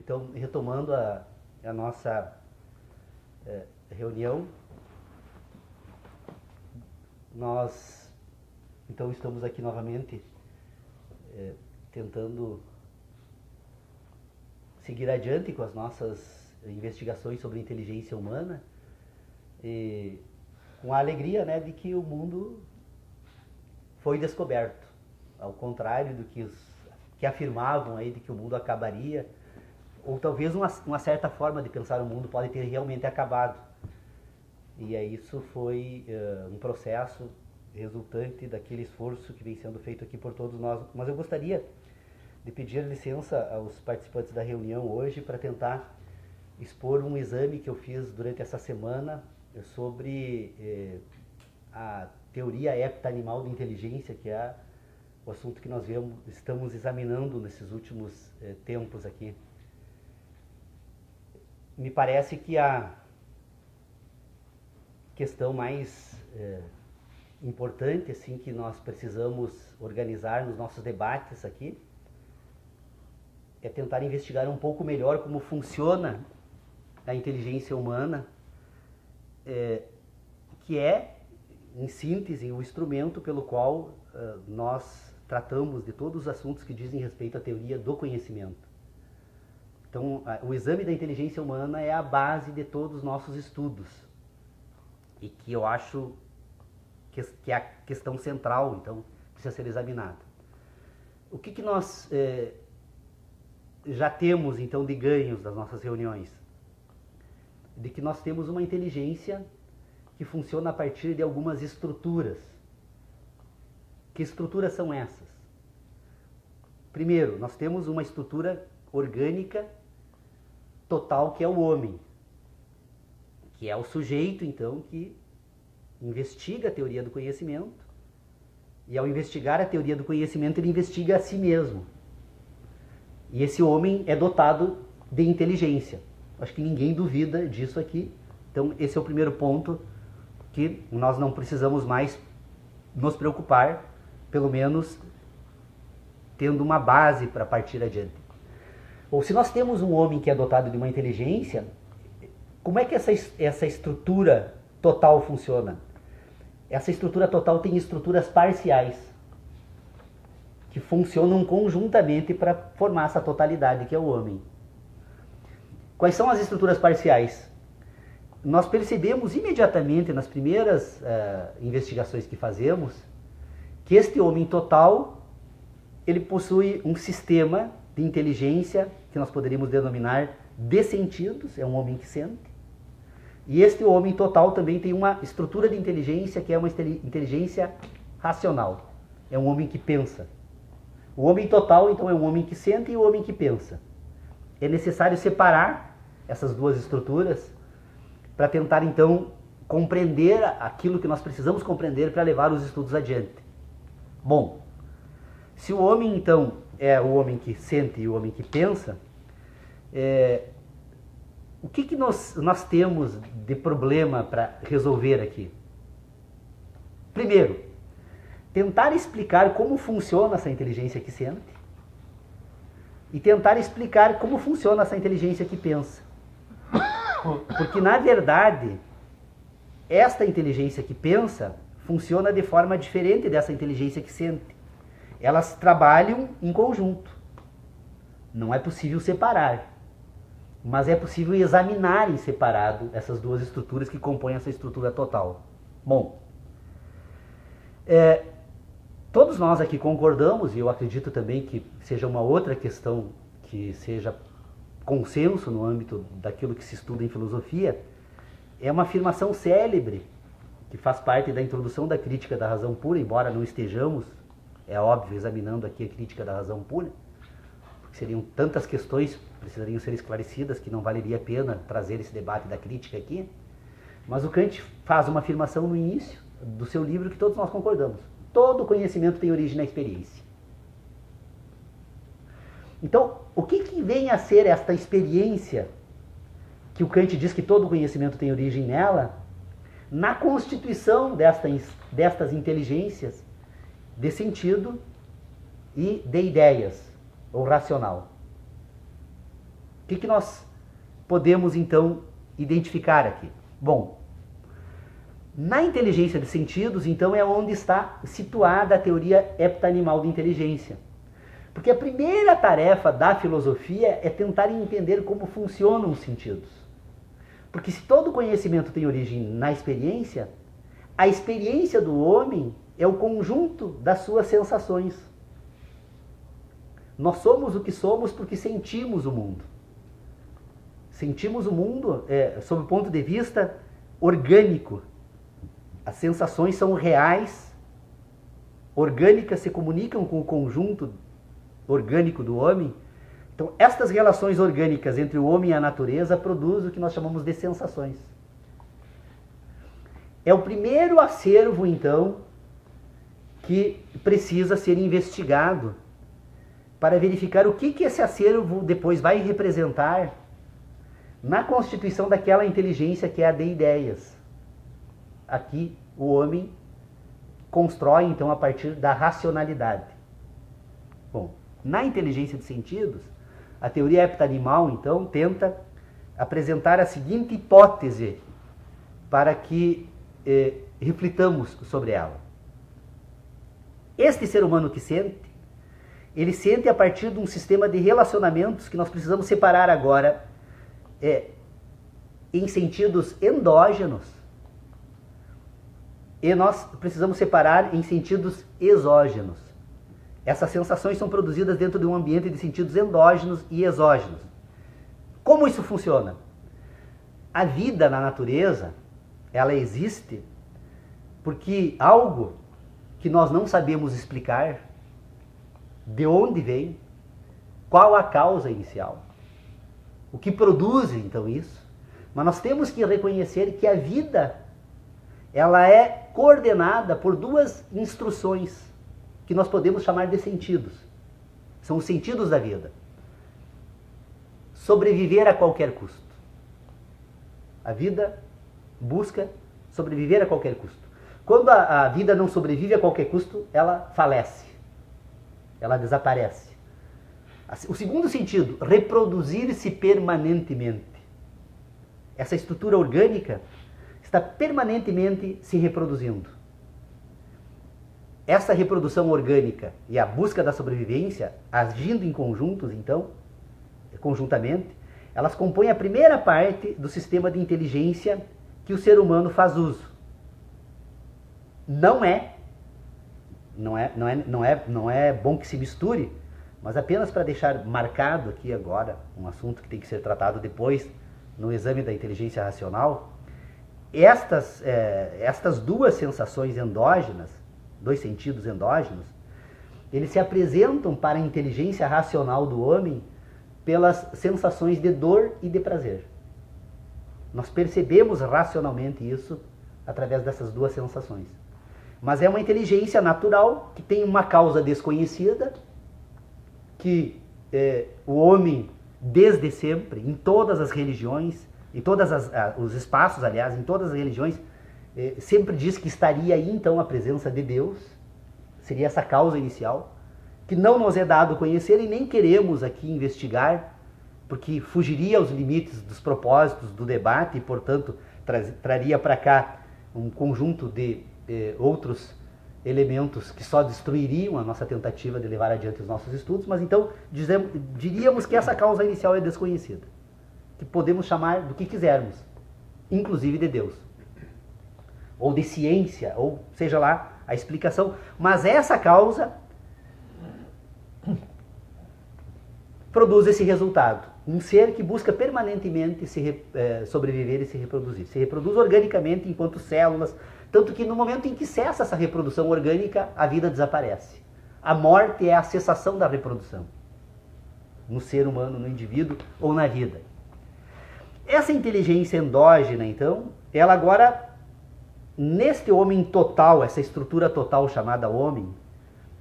Então, retomando a nossa reunião, nós então estamos aqui novamente tentando seguir adiante com as nossas investigações sobre inteligência humana, e com a alegria, né, de que o mundo foi descoberto, ao contrário do que afirmavam aí de que o mundo acabaria, ou talvez uma certa forma de pensar o mundo pode ter realmente acabado. E aí isso foi um processo resultante daquele esforço que vem sendo feito aqui por todos nós. Mas eu gostaria de pedir licença aos participantes da reunião hoje para tentar expor um exame que eu fiz durante essa semana sobre a teoria heptanimal de inteligência, que é o assunto que nós estamos examinando nesses últimos tempos aqui. Me parece que a questão mais importante assim, que nós precisamos organizar nos nossos debates aqui é tentar investigar um pouco melhor como funciona a inteligência humana, que é, em síntese, o instrumento pelo qual nós tratamos de todos os assuntos que dizem respeito à teoria do conhecimento. Então, o exame da inteligência humana é a base de todos os nossos estudos e que eu acho que é a questão central, então, precisa ser examinada. O que nós já temos, então, de ganhos das nossas reuniões? De que nós temos uma inteligência que funciona a partir de algumas estruturas. Que estruturas são essas? Primeiro, nós temos uma estrutura orgânica total, que é o homem, que é o sujeito, então, que investiga a teoria do conhecimento, e ao investigar a teoria do conhecimento, ele investiga a si mesmo. E esse homem é dotado de inteligência. Acho que ninguém duvida disso aqui. Então, esse é o primeiro ponto que nós não precisamos mais nos preocupar, pelo menos tendo uma base para partir adiante. Ou se nós temos um homem que é dotado de uma inteligência, como é que essa estrutura total funciona? Essa estrutura total tem estruturas parciais que funcionam conjuntamente para formar essa totalidade que é o homem. Quais são as estruturas parciais? Nós percebemos imediatamente nas primeiras investigações que fazemos que este homem total ele possui um sistema de inteligência que nós poderíamos denominar de sentidos, é um homem que sente. E este homem total também tem uma estrutura de inteligência que é uma inteligência racional. É um homem que pensa. O homem total, então, é um homem que sente e o homem que pensa. É necessário separar essas duas estruturas para tentar, então, compreender aquilo que nós precisamos compreender para levar os estudos adiante. Bom, se o homem, então, é o homem que sente e o homem que pensa, o que nós temos de problema para resolver aqui? Primeiro, tentar explicar como funciona essa inteligência que sente e tentar explicar como funciona essa inteligência que pensa. Porque, na verdade, esta inteligência que pensa funciona de forma diferente dessa inteligência que sente. Elas trabalham em conjunto. Não é possível separar. Mas é possível examinar em separado essas duas estruturas que compõem essa estrutura total. Bom, todos nós aqui concordamos, e eu acredito também que seja uma outra questão que seja consenso no âmbito daquilo que se estuda em filosofia, é uma afirmação célebre, que faz parte da introdução da crítica da razão pura, embora não estejamos, é óbvio, examinando aqui a crítica da razão pura, porque seriam tantas questões que precisariam ser esclarecidas que não valeria a pena trazer esse debate da crítica aqui. Mas o Kant faz uma afirmação no início do seu livro que todos nós concordamos. Todo conhecimento tem origem na experiência. Então, o que vem a ser esta experiência que o Kant diz que todo conhecimento tem origem nela, na constituição destas inteligências de sentido e de ideias, ou racional? O que nós podemos, então, identificar aqui? Bom, na inteligência de sentidos, então, é onde está situada a teoria heptanimal de inteligência. Porque a primeira tarefa da filosofia é tentar entender como funcionam os sentidos. Porque se todo conhecimento tem origem na experiência, a experiência do homem é o conjunto das suas sensações. Nós somos o que somos porque sentimos o mundo. Sentimos o mundo sob o ponto de vista orgânico. As sensações são reais, orgânicas, se comunicam com o conjunto orgânico do homem. Então, estas relações orgânicas entre o homem e a natureza produzem o que nós chamamos de sensações. É o primeiro acervo, então, que precisa ser investigado para verificar o que esse acervo depois vai representar na constituição daquela inteligência que é a de ideias. Aqui, o homem constrói, então, a partir da racionalidade. Bom, na inteligência de sentidos, a teoria heptanimal, então, tenta apresentar a seguinte hipótese para que reflitamos sobre ela. Este ser humano que sente, ele sente a partir de um sistema de relacionamentos que nós precisamos separar agora em sentidos endógenos e nós precisamos separar em sentidos exógenos. Essas sensações são produzidas dentro de um ambiente de sentidos endógenos e exógenos. Como isso funciona? A vida na natureza, ela existe porque algo que nós não sabemos explicar, de onde vem, qual a causa inicial, o que produz então isso, mas nós temos que reconhecer que a vida, ela é coordenada por duas instruções que nós podemos chamar de sentidos. São os sentidos da vida. Sobreviver a qualquer custo. A vida busca sobreviver a qualquer custo. Quando a vida não sobrevive a qualquer custo, ela falece. Ela desaparece. O segundo sentido, reproduzir-se permanentemente. Essa estrutura orgânica está permanentemente se reproduzindo. Essa reprodução orgânica e a busca da sobrevivência, agindo em conjuntos, então, conjuntamente, elas compõem a primeira parte do sistema de inteligência que o ser humano faz uso. Não é bom que se misture, mas apenas para deixar marcado aqui agora, um assunto que tem que ser tratado depois no exame da inteligência racional, estas duas sensações endógenas, dois sentidos endógenos, eles se apresentam para a inteligência racional do homem pelas sensações de dor e de prazer. Nós percebemos racionalmente isso através dessas duas sensações. Mas é uma inteligência natural que tem uma causa desconhecida, que o homem, desde sempre, em todas as religiões, em todos os espaços, aliás, em todas as religiões, sempre diz que estaria aí, então, a presença de Deus, seria essa causa inicial, que não nos é dado conhecer e nem queremos aqui investigar, porque fugiria aos limites dos propósitos do debate e, portanto, traria para cá um conjunto de outros elementos que só destruiriam a nossa tentativa de levar adiante os nossos estudos, mas então diríamos que essa causa inicial é desconhecida, que podemos chamar do que quisermos, inclusive de Deus, ou de ciência, ou seja lá a explicação, mas essa causa produz esse resultado. Um ser que busca permanentemente sobreviver e se reproduzir. Se reproduz organicamente enquanto células, tanto que no momento em que cessa essa reprodução orgânica, a vida desaparece. A morte é a cessação da reprodução. No ser humano, no indivíduo ou na vida. Essa inteligência endógena, então, ela agora, neste homem total, essa estrutura total chamada homem,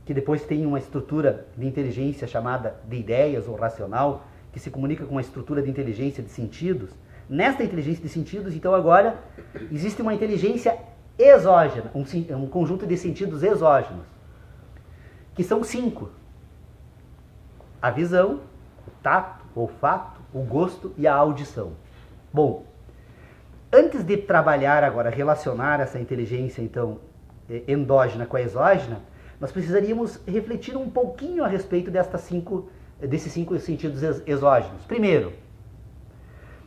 que depois tem uma estrutura de inteligência chamada de ideias ou racional, que se comunica com uma estrutura de inteligência de sentidos. Nesta inteligência de sentidos, então agora, existe uma inteligência exógena, um conjunto de sentidos exógenos, que são 5. A visão, o tato, o olfato, o gosto e a audição. Bom, antes de trabalhar agora, relacionar essa inteligência, então, endógena com a exógena, nós precisaríamos refletir um pouquinho a respeito desses cinco sentidos exógenos. Primeiro,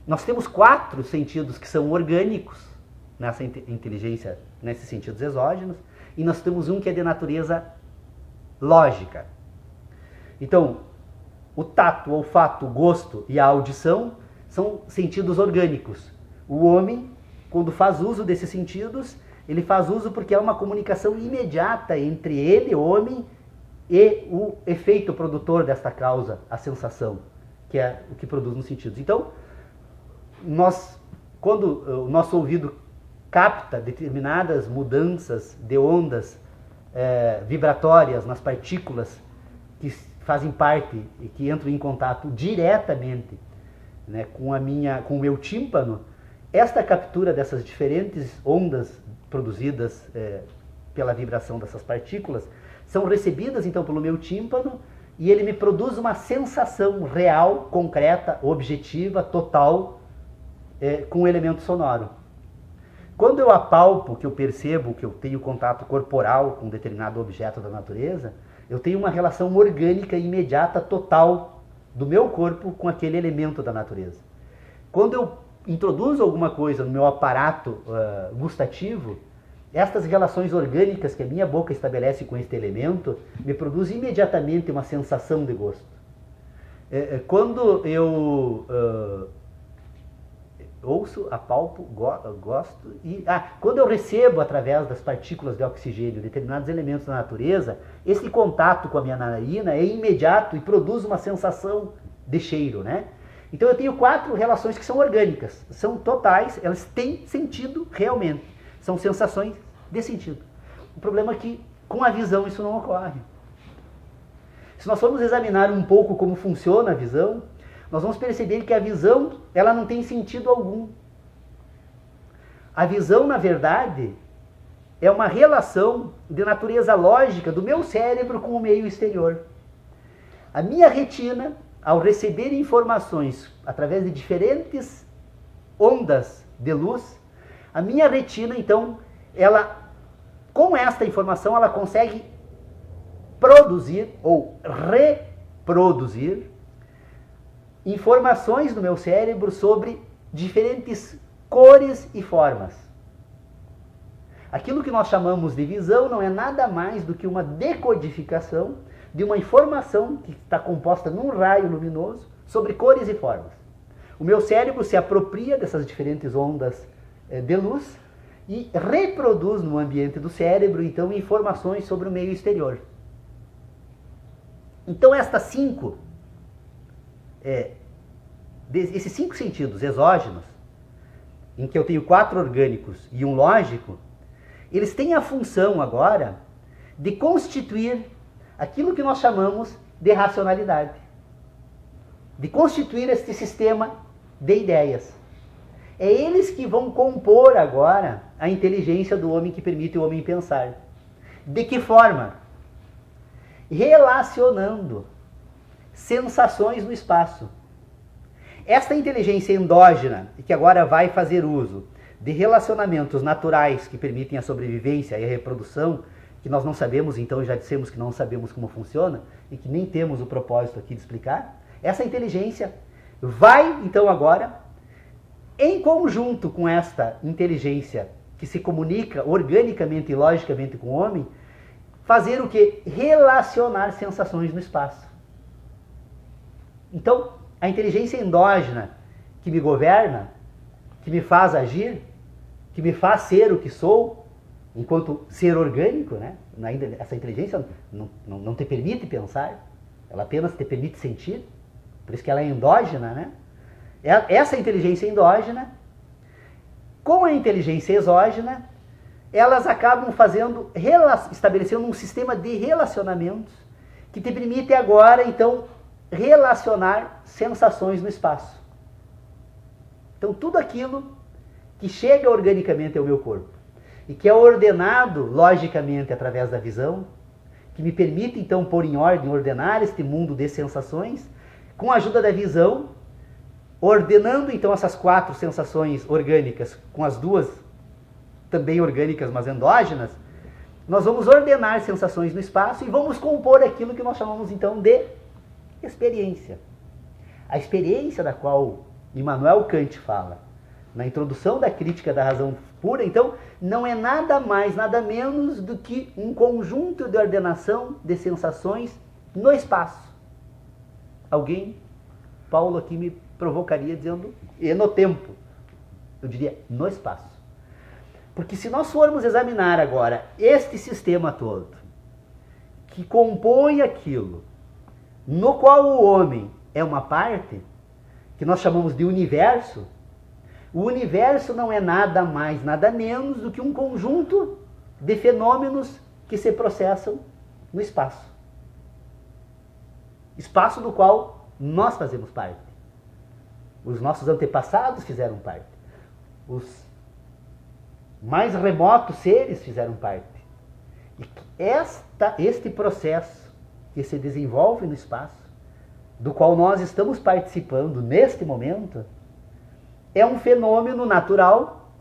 nós temos 4 sentidos que são orgânicos nessa inteligência, nesses sentidos exógenos, e nós temos um que é de natureza lógica. Então, o tato, o olfato, o gosto e a audição são sentidos orgânicos. O homem, quando faz uso desses sentidos, ele faz uso porque é uma comunicação imediata entre ele, o homem, e o efeito produtor desta causa, a sensação, que é o que produz nos sentidos. Então, quando o nosso ouvido capta determinadas mudanças de ondas vibratórias nas partículas que fazem parte e que entram em contato diretamente, né, com o meu tímpano, esta captura dessas diferentes ondas produzidas pela vibração dessas partículas são recebidas então pelo meu tímpano e ele me produz uma sensação real, concreta, objetiva, total, com o elemento sonoro. Quando eu apalpo, que eu percebo que eu tenho contato corporal com um determinado objeto da natureza, eu tenho uma relação orgânica imediata, total, do meu corpo com aquele elemento da natureza. Quando eu introduzo alguma coisa no meu aparato gustativo, estas relações orgânicas que a minha boca estabelece com este elemento me produzem imediatamente uma sensação de gosto. Quando eu ouço, apalpo, gosto e... quando eu recebo através das partículas de oxigênio determinados elementos da natureza, esse contato com a minha narina é imediato e produz uma sensação de cheiro, né? Então eu tenho 4 relações que são orgânicas, são totais, elas têm sentido realmente, são sensações de sentido. O problema é que com a visão isso não ocorre. Se nós formos examinar um pouco como funciona a visão, nós vamos perceber que a visão, ela não tem sentido algum. A visão, na verdade, é uma relação de natureza lógica do meu cérebro com o meio exterior. A minha retina, ao receber informações através de diferentes ondas de luz, a minha retina, então, com esta informação, ela consegue produzir ou reproduzir informações no meu cérebro sobre diferentes cores e formas. Aquilo que nós chamamos de visão não é nada mais do que uma decodificação de uma informação que está composta num raio luminoso sobre cores e formas. O meu cérebro se apropria dessas diferentes ondas de luz e reproduz no ambiente do cérebro, então, informações sobre o meio exterior. Então, esses 5 sentidos exógenos, em que eu tenho 4 orgânicos e um lógico, eles têm a função agora de constituir aquilo que nós chamamos de racionalidade, de constituir este sistema de ideias. É eles que vão compor agora a inteligência do homem, que permite o homem pensar. De que forma? Relacionando sensações no espaço. Esta inteligência endógena, que agora vai fazer uso de relacionamentos naturais que permitem a sobrevivência e a reprodução, que nós não sabemos, então já dissemos que não sabemos como funciona e que nem temos o propósito aqui de explicar, essa inteligência vai, então, agora, em conjunto com esta inteligência que se comunica organicamente e logicamente com o homem, fazer o quê? Relacionar sensações no espaço. Então, a inteligência endógena que me governa, que me faz agir, que me faz ser o que sou, enquanto ser orgânico, né? Ainda essa inteligência não te permite pensar, ela apenas te permite sentir, por isso que ela é endógena, né? Essa inteligência endógena, com a inteligência exógena, elas acabam estabelecendo um sistema de relacionamentos que te permite agora, então, relacionar sensações no espaço. Então, tudo aquilo que chega organicamente ao meu corpo e que é ordenado logicamente através da visão, que me permite, então, pôr em ordem, ordenar este mundo de sensações, com a ajuda da visão, ordenando então essas 4 sensações orgânicas com as 2 também orgânicas, mas endógenas, nós vamos ordenar sensações no espaço e vamos compor aquilo que nós chamamos então de experiência. A experiência da qual Immanuel Kant fala na introdução da Crítica da Razão Pura, então, não é nada mais, nada menos do que um conjunto de ordenação de sensações no espaço. Alguém, Paulo aqui me provocaria dizendo, e no tempo, eu diria no espaço. Porque se nós formos examinar agora este sistema todo, que compõe aquilo, no qual o homem é uma parte, que nós chamamos de universo, o universo não é nada mais, nada menos do que um conjunto de fenômenos que se processam no espaço. Espaço do qual nós fazemos parte. Os nossos antepassados fizeram parte. Os mais remotos seres fizeram parte. E este processo que se desenvolve no espaço, do qual nós estamos participando neste momento, é um fenômeno natural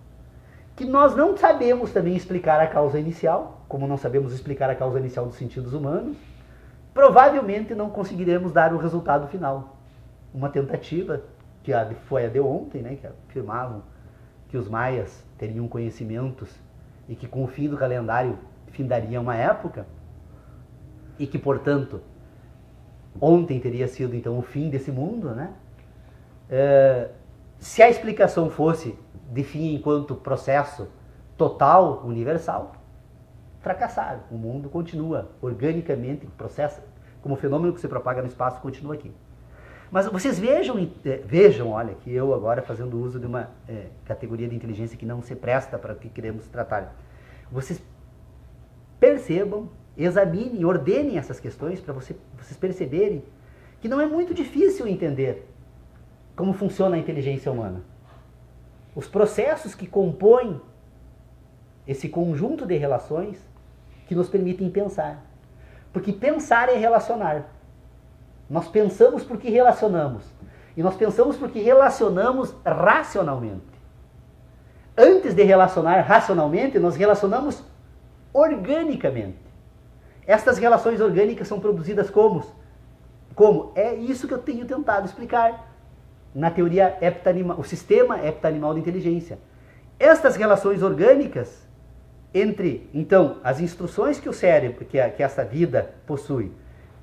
que nós não sabemos também explicar a causa inicial, como não sabemos explicar a causa inicial dos sentidos humanos, provavelmente não conseguiremos dar o resultado final. Uma tentativa, que foi a de ontem, né, que afirmavam que os maias teriam conhecimentos e que com o fim do calendário findaria uma época, e que, portanto, ontem teria sido então o fim desse mundo, né? Se a explicação fosse de fim enquanto processo total, universal, fracassaram. O mundo continua organicamente, processa, como fenômeno que se propaga no espaço, continua aqui. Mas vocês vejam, olha, que eu agora fazendo uso de uma categoria de inteligência que não se presta para o que queremos tratar. Vocês percebam, examinem, ordenem essas questões para vocês perceberem que não é muito difícil entender como funciona a inteligência humana. Os processos que compõem esse conjunto de relações que nos permitem pensar. Porque pensar é relacionar. Nós pensamos porque relacionamos. E nós pensamos porque relacionamos racionalmente. Antes de relacionar racionalmente, nós relacionamos organicamente. Estas relações orgânicas são produzidas como? É isso que eu tenho tentado explicar na teoria heptanimal, o sistema heptanimal de inteligência. Estas relações orgânicas entre, então, as instruções que o cérebro, que essa vida possui,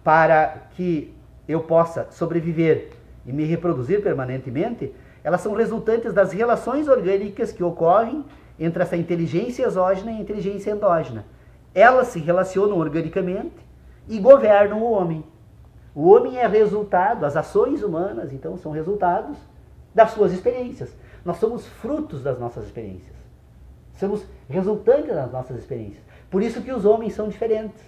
para que eu possa sobreviver e me reproduzir permanentemente, elas são resultantes das relações orgânicas que ocorrem entre essa inteligência exógena e a inteligência endógena. Elas se relacionam organicamente e governam o homem. O homem é resultado, as ações humanas, então, são resultados das suas experiências. Nós somos frutos das nossas experiências. Somos resultantes das nossas experiências. Por isso que os homens são diferentes.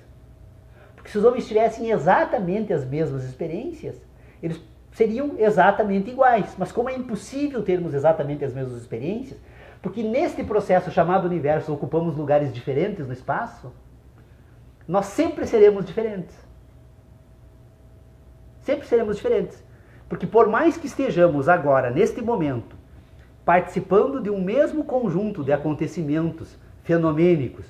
Porque se os homens tivessem exatamente as mesmas experiências, eles seriam exatamente iguais. Mas como é impossível termos exatamente as mesmas experiências, porque neste processo chamado universo ocupamos lugares diferentes no espaço, nós sempre seremos diferentes. Sempre seremos diferentes. Porque por mais que estejamos agora, neste momento, participando de um mesmo conjunto de acontecimentos fenomênicos,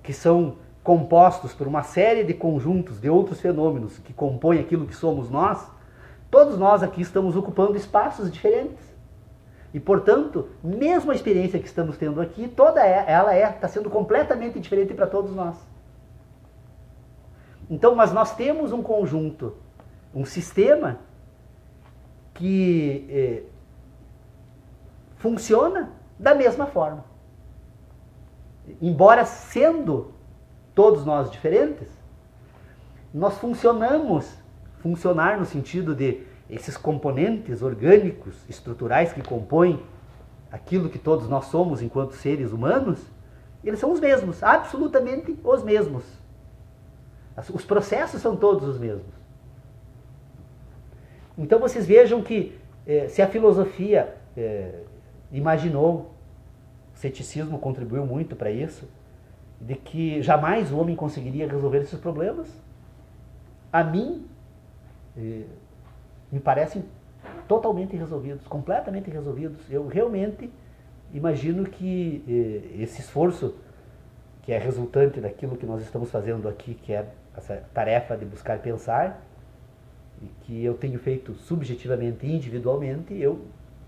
que são compostos por uma série de conjuntos de outros fenômenos que compõem aquilo que somos nós, todos nós aqui estamos ocupando espaços diferentes. E, portanto, mesmo a experiência que estamos tendo aqui, toda ela está sendo completamente diferente para todos nós. Então, mas nós temos um conjunto, um sistema que funciona da mesma forma. Embora sendo todos nós diferentes, nós funcionar no sentido de esses componentes orgânicos, estruturais que compõem aquilo que todos nós somos enquanto seres humanos, eles são os mesmos, absolutamente os mesmos. Os processos são todos os mesmos. Então vocês vejam que se a filosofia imaginou, o ceticismo contribuiu muito para isso, de que jamais o homem conseguiria resolver esses problemas, a mim me parecem totalmente resolvidos, completamente resolvidos. Eu realmente imagino que esse esforço que é resultante daquilo que nós estamos fazendo aqui, que é essa tarefa de buscar pensar, e que eu tenho feito subjetivamente e individualmente, eu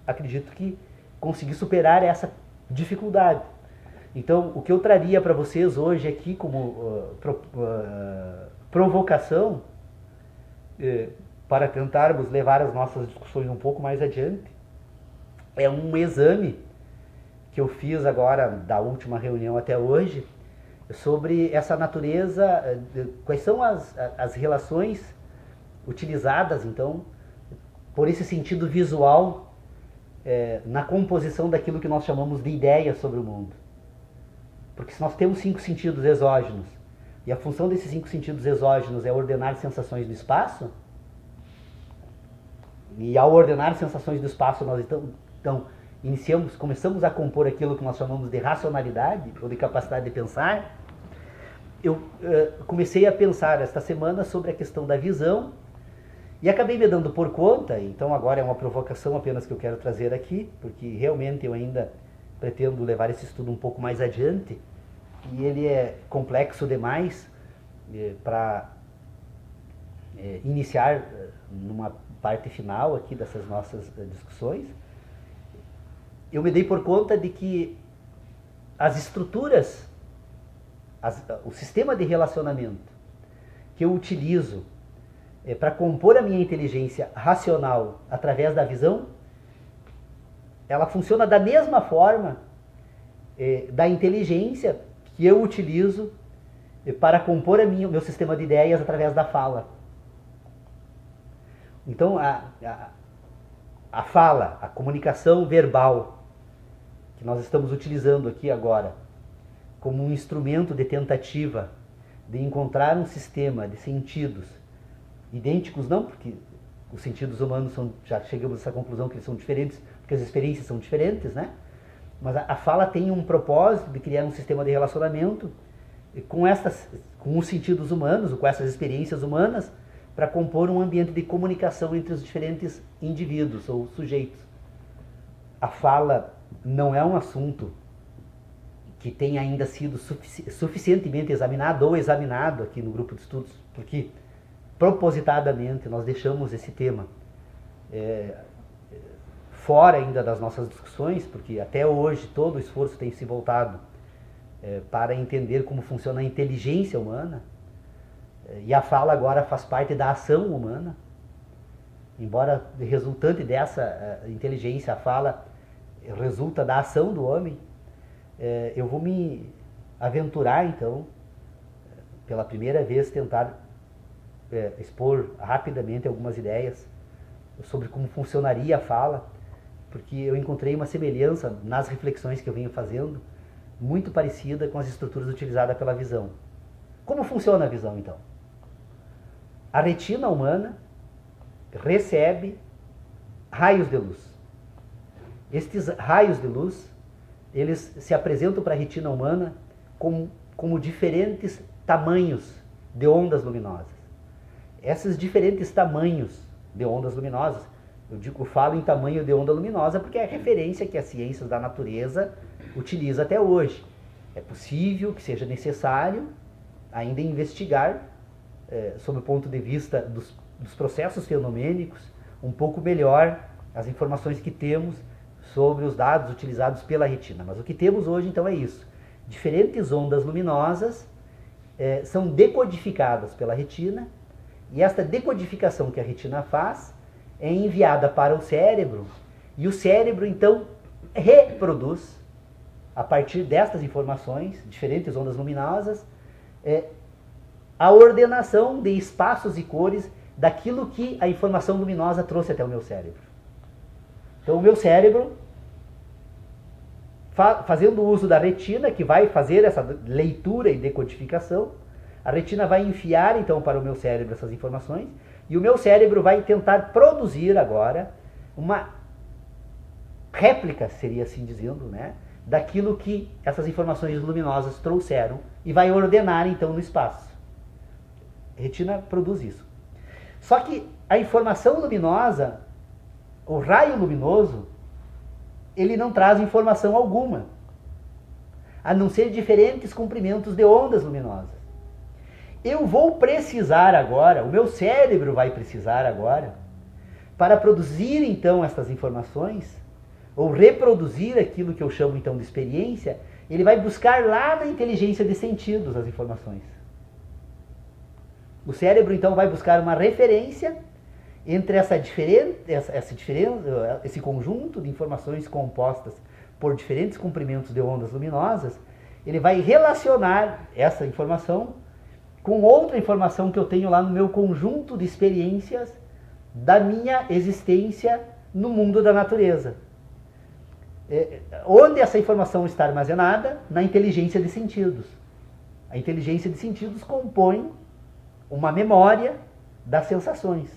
acredito que consegui superar essa dificuldade. Então, o que eu traria para vocês hoje aqui como provocação, para tentarmos levar as nossas discussões um pouco mais adiante, é um exame que eu fiz agora, da última reunião até hoje, sobre essa natureza, quais são as relações utilizadas, então, por esse sentido visual, na composição daquilo que nós chamamos de ideia sobre o mundo. Porque se nós temos 5 sentidos exógenos, e a função desses 5 sentidos exógenos é ordenar sensações do espaço, e ao ordenar sensações do espaço nós então começamos a compor aquilo que nós chamamos de racionalidade, ou de capacidade de pensar. Eu comecei a pensar esta semana sobre a questão da visão, e acabei me dando por conta, então agora é uma provocação apenas que eu quero trazer aqui, porque realmente eu ainda pretendo levar esse estudo um pouco mais adiante, e ele é complexo demais para iniciar numa parte final aqui dessas nossas discussões. Eu me dei por conta de que as estruturas, o sistema de relacionamento que eu utilizo para compor a minha inteligência racional através da visão, ela funciona da mesma forma da inteligência que eu utilizo para compor o meu sistema de ideias através da fala. Então, a fala, a comunicação verbal que nós estamos utilizando aqui agora como um instrumento de tentativa de encontrar um sistema de sentidos idênticos, não porque os sentidos humanos já chegamos a essa conclusão que eles são diferentes, porque as experiências são diferentes, né? Mas a fala tem um propósito de criar um sistema de relacionamento com os sentidos humanos, ou com essas experiências humanas, para compor um ambiente de comunicação entre os diferentes indivíduos ou sujeitos. A fala não é um assunto que tenha ainda sido suficientemente examinado ou examinado aqui no grupo de estudos, porque propositadamente nós deixamos esse tema fora ainda das nossas discussões, porque até hoje todo o esforço tem se voltado para entender como funciona a inteligência humana, e a fala agora faz parte da ação humana, embora resultante dessa inteligência, a fala resulta da ação do homem. Eu vou me aventurar então, pela primeira vez, tentar expor rapidamente algumas ideias sobre como funcionaria a fala, porque eu encontrei uma semelhança nas reflexões que eu venho fazendo, muito parecida com as estruturas utilizadas pela visão. Como funciona a visão, então? A retina humana recebe raios de luz. Estes raios de luz, eles se apresentam para a retina humana como diferentes tamanhos de ondas luminosas. Esses diferentes tamanhos de ondas luminosas, eu falo em tamanho de onda luminosa porque é a referência que as ciências da natureza utiliza até hoje. É possível que seja necessário ainda investigar, sob o ponto de vista dos processos fenomênicos, um pouco melhor as informações que temos sobre os dados utilizados pela retina. Mas o que temos hoje então é isso. Diferentes ondas luminosas são decodificadas pela retina, e esta decodificação que a retina faz é enviada para o cérebro, e o cérebro então reproduz, a partir destas informações, diferentes ondas luminosas, a ordenação de espaços e cores daquilo que a informação luminosa trouxe até o meu cérebro. Então o meu cérebro, fazendo uso da retina, que vai fazer essa leitura e decodificação, a retina vai enfiar então para o meu cérebro essas informações, e o meu cérebro vai tentar produzir agora uma réplica, seria assim dizendo, né, daquilo que essas informações luminosas trouxeram, e vai ordenar então no espaço. A retina produz isso. Só que a informação luminosa o raio luminoso, ele não traz informação alguma, a não ser diferentes comprimentos de ondas luminosas. Eu vou precisar agora, o meu cérebro vai precisar agora, para produzir então essas informações, ou reproduzir aquilo que eu chamo então de experiência, ele vai buscar lá na inteligência de sentidos as informações. O cérebro então vai buscar uma referência entre esse conjunto de informações compostas por diferentes comprimentos de ondas luminosas. Ele vai relacionar essa informação com outra informação que eu tenho lá no meu conjunto de experiências da minha existência no mundo da natureza. Onde essa informação está armazenada? Na inteligência de sentidos. A inteligência de sentidos compõe uma memória das sensações.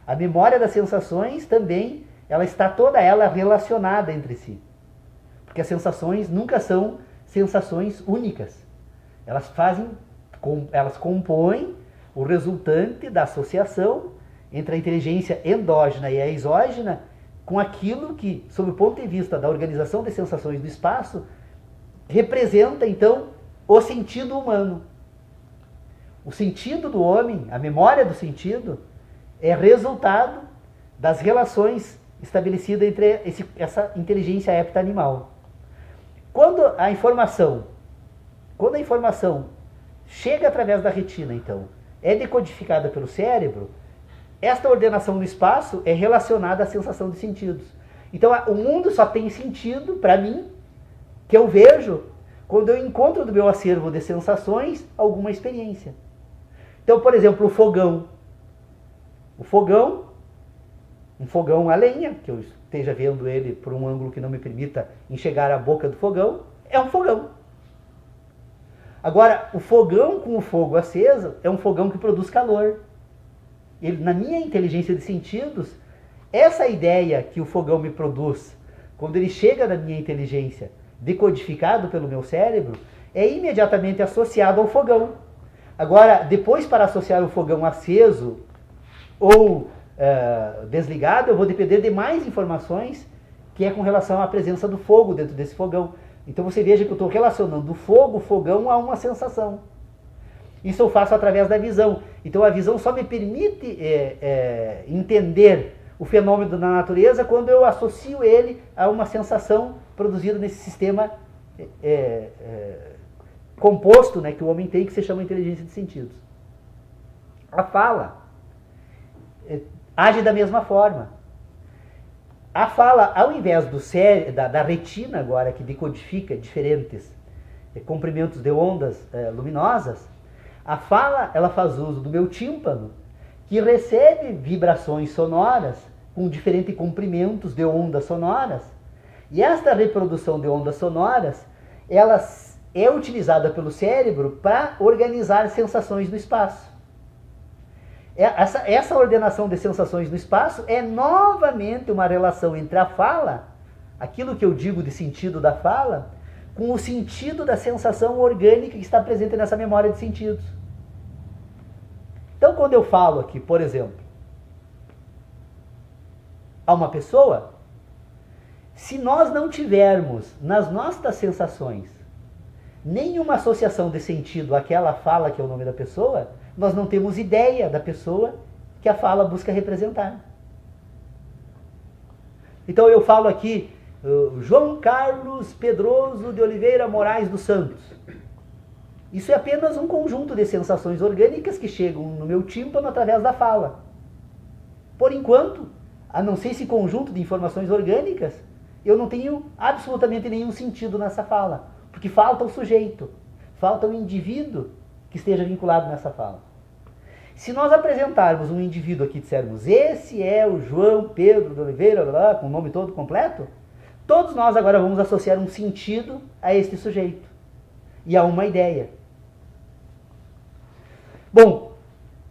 A memória das sensações também, ela está toda ela relacionada entre si. Porque as sensações nunca são sensações únicas. Elas compõem o resultante da associação entre a inteligência endógena e a exógena com aquilo que, sob o ponto de vista da organização de sensações do espaço, representa, então, o sentido humano. O sentido do homem, a memória do sentido, é resultado das relações estabelecidas entre essa inteligência hepta-animal. Quando a informação chega através da retina, então, é decodificada pelo cérebro, esta ordenação no espaço é relacionada à sensação de sentidos. Então, o mundo só tem sentido para mim, que eu vejo, quando eu encontro do meu acervo de sensações alguma experiência. Então, por exemplo, o fogão. Um fogão a lenha, que eu esteja vendo ele por um ângulo que não me permita enxergar a boca do fogão, é um fogão. Agora, o fogão com o fogo aceso é um fogão que produz calor. Na minha inteligência de sentidos, essa ideia que o fogão me produz, quando ele chega na minha inteligência, decodificado pelo meu cérebro, é imediatamente associado ao fogão. Agora, depois, para associar o fogão aceso ou desligado, eu vou depender de mais informações, que é com relação à presença do fogo dentro desse fogão. Então você veja que eu estou relacionando o fogão a uma sensação. Isso eu faço através da visão. Então a visão só me permite entender o fenômeno da natureza quando eu associo ele a uma sensação produzida nesse sistema composto, né, que o homem tem, que se chama inteligência de sentidos. A fala age da mesma forma. A fala, ao invés da retina agora, que decodifica diferentes comprimentos de ondas luminosas, a fala, ela faz uso do meu tímpano, que recebe vibrações sonoras com diferentes comprimentos de ondas sonoras. E esta reprodução de ondas sonoras, ela é utilizada pelo cérebro para organizar sensações no espaço. Essa ordenação de sensações no espaço é novamente uma relação entre a fala, aquilo que eu digo de sentido da fala, com o sentido da sensação orgânica que está presente nessa memória de sentidos. Então, quando eu falo aqui, por exemplo, a uma pessoa, se nós não tivermos nas nossas sensações nenhuma associação de sentido àquela fala que é o nome da pessoa, nós não temos ideia da pessoa que a fala busca representar. Então eu falo aqui, João Carlos Pedroso de Oliveira Moraes dos Santos. Isso é apenas um conjunto de sensações orgânicas que chegam no meu tímpano através da fala. Por enquanto, a não ser esse conjunto de informações orgânicas, eu não tenho absolutamente nenhum sentido nessa fala, porque falta o sujeito, falta o indivíduo que esteja vinculado nessa fala. Se nós apresentarmos um indivíduo aqui e dissermos, esse é o João Pedro de Oliveira, com o nome todo completo, todos nós agora vamos associar um sentido a este sujeito e a uma ideia. Bom,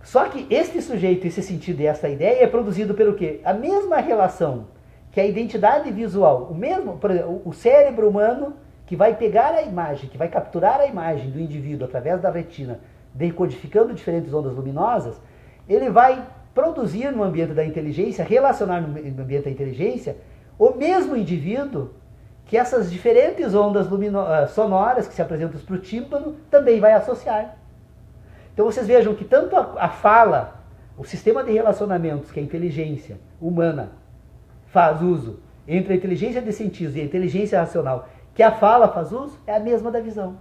só que este sujeito, esse sentido e essa ideia é produzido pelo quê? A mesma relação que a identidade visual, por exemplo, o cérebro humano que vai pegar a imagem, que vai capturar a imagem do indivíduo através da retina, decodificando diferentes ondas luminosas, ele vai produzir no ambiente da inteligência, relacionar no ambiente da inteligência, o mesmo indivíduo que essas diferentes ondas sonoras que se apresentam para o tímpano também vai associar. Então vocês vejam que tanto a fala, o sistema de relacionamentos que a inteligência humana faz uso entre a inteligência de sentidos e a inteligência racional, que a fala faz uso, é a mesma da visão.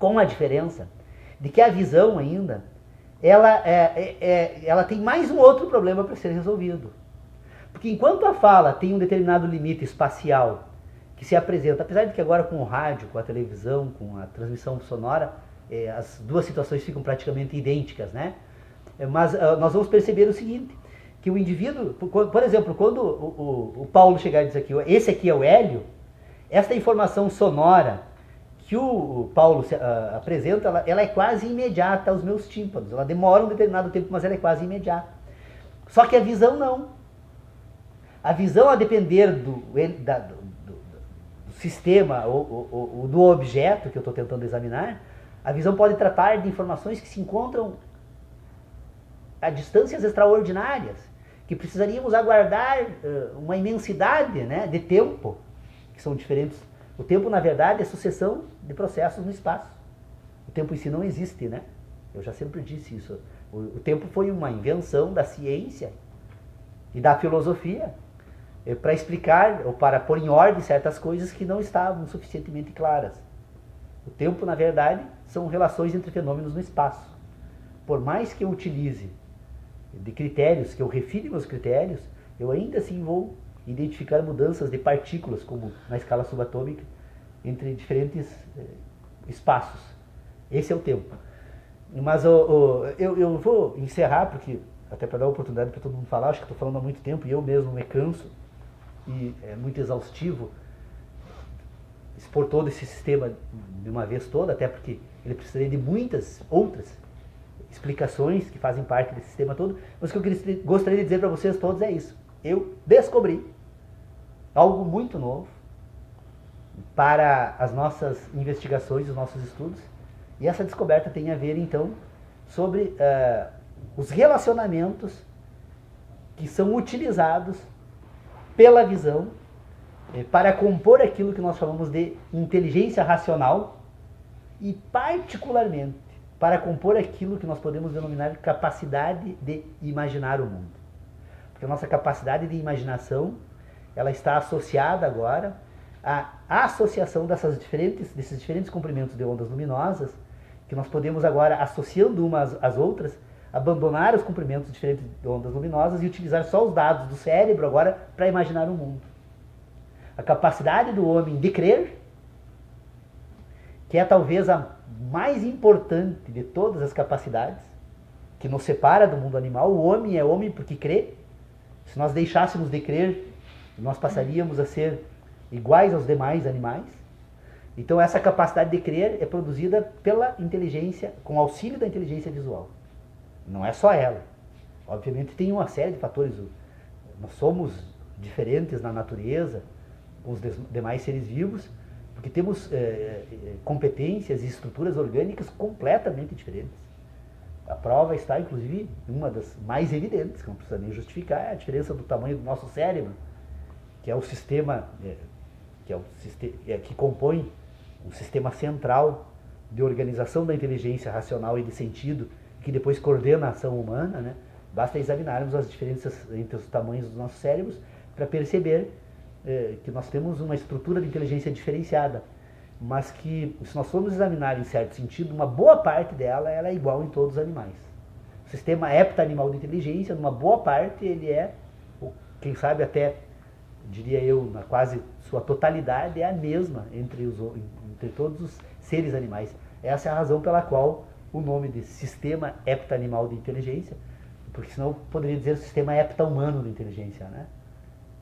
Com a diferença de que a visão ainda, ela tem mais um outro problema para ser resolvido. Porque enquanto a fala tem um determinado limite espacial que se apresenta, apesar de que agora com o rádio, com a televisão, com a transmissão sonora, as duas situações ficam praticamente idênticas, né? Mas nós vamos perceber o seguinte, que o indivíduo, por exemplo, quando o Paulo chegar e dizer aqui, esse aqui é o Hélio, essa informação sonora que o Paulo apresenta, ela é quase imediata aos meus tímpanos. Ela demora um determinado tempo, mas ela é quase imediata. Só que a visão não. A visão, a depender do sistema ou do objeto que eu estou tentando examinar, a visão pode tratar de informações que se encontram a distâncias extraordinárias, que precisaríamos aguardar uma imensidade, né, de tempo, que são diferentes. O tempo, na verdade, é sucessão de processos no espaço. O tempo em si não existe, né? Eu já sempre disse isso. O tempo foi uma invenção da ciência e da filosofia para explicar ou para pôr em ordem certas coisas que não estavam suficientemente claras. O tempo, na verdade, são relações entre fenômenos no espaço. Por mais que eu utilize de critérios, que eu refine meus critérios, eu ainda assim vou identificar mudanças de partículas, como na escala subatômica, entre diferentes espaços. Esse é o tempo. Mas eu vou encerrar, porque até para dar oportunidade para todo mundo falar, acho que estou falando há muito tempo e eu mesmo me canso, e é muito exaustivo expor todo esse sistema de uma vez toda, até porque ele precisaria de muitas outras explicações que fazem parte desse sistema todo, mas o que eu gostaria de dizer para vocês todos é isso. Eu descobri algo muito novo para as nossas investigações, os nossos estudos, e essa descoberta tem a ver, então, sobre os relacionamentos que são utilizados pela visão para compor aquilo que nós chamamos de inteligência racional e, particularmente, para compor aquilo que nós podemos denominar capacidade de imaginar o mundo. Porque a nossa capacidade de imaginação, ela está associada agora à associação desses diferentes comprimentos de ondas luminosas, que nós podemos agora, associando umas às outras, abandonar os comprimentos diferentes de ondas luminosas e utilizar só os dados do cérebro agora para imaginar o mundo. A capacidade do homem de crer, que é talvez a mais importante de todas as capacidades, que nos separa do mundo animal. O homem é homem porque crê. Se nós deixássemos de crer, nós passaríamos a ser iguais aos demais animais. Então essa capacidade de crer é produzida pela inteligência, com auxílio da inteligência visual. Não é só ela. Obviamente tem uma série de fatores. Nós somos diferentes na natureza com os demais seres vivos, porque temos competências e estruturas orgânicas completamente diferentes. A prova está, inclusive, uma das mais evidentes, que não precisa nem justificar, é a diferença do tamanho do nosso cérebro, que é o sistema que compõe um sistema central de organização da inteligência racional e de sentido, que depois coordena a ação humana, né? Basta examinarmos as diferenças entre os tamanhos dos nossos cérebros para perceber que nós temos uma estrutura de inteligência diferenciada, mas que, se nós formos examinar em certo sentido, uma boa parte dela ela é igual em todos os animais. O sistema hepta-animal de inteligência, numa boa parte, ele é, quem sabe até, diria eu, na quase sua totalidade, é a mesma entre todos os seres animais. Essa é a razão pela qual o nome de sistema hepta-animal de inteligência, porque senão eu poderia dizer sistema hepta-humano de inteligência, né?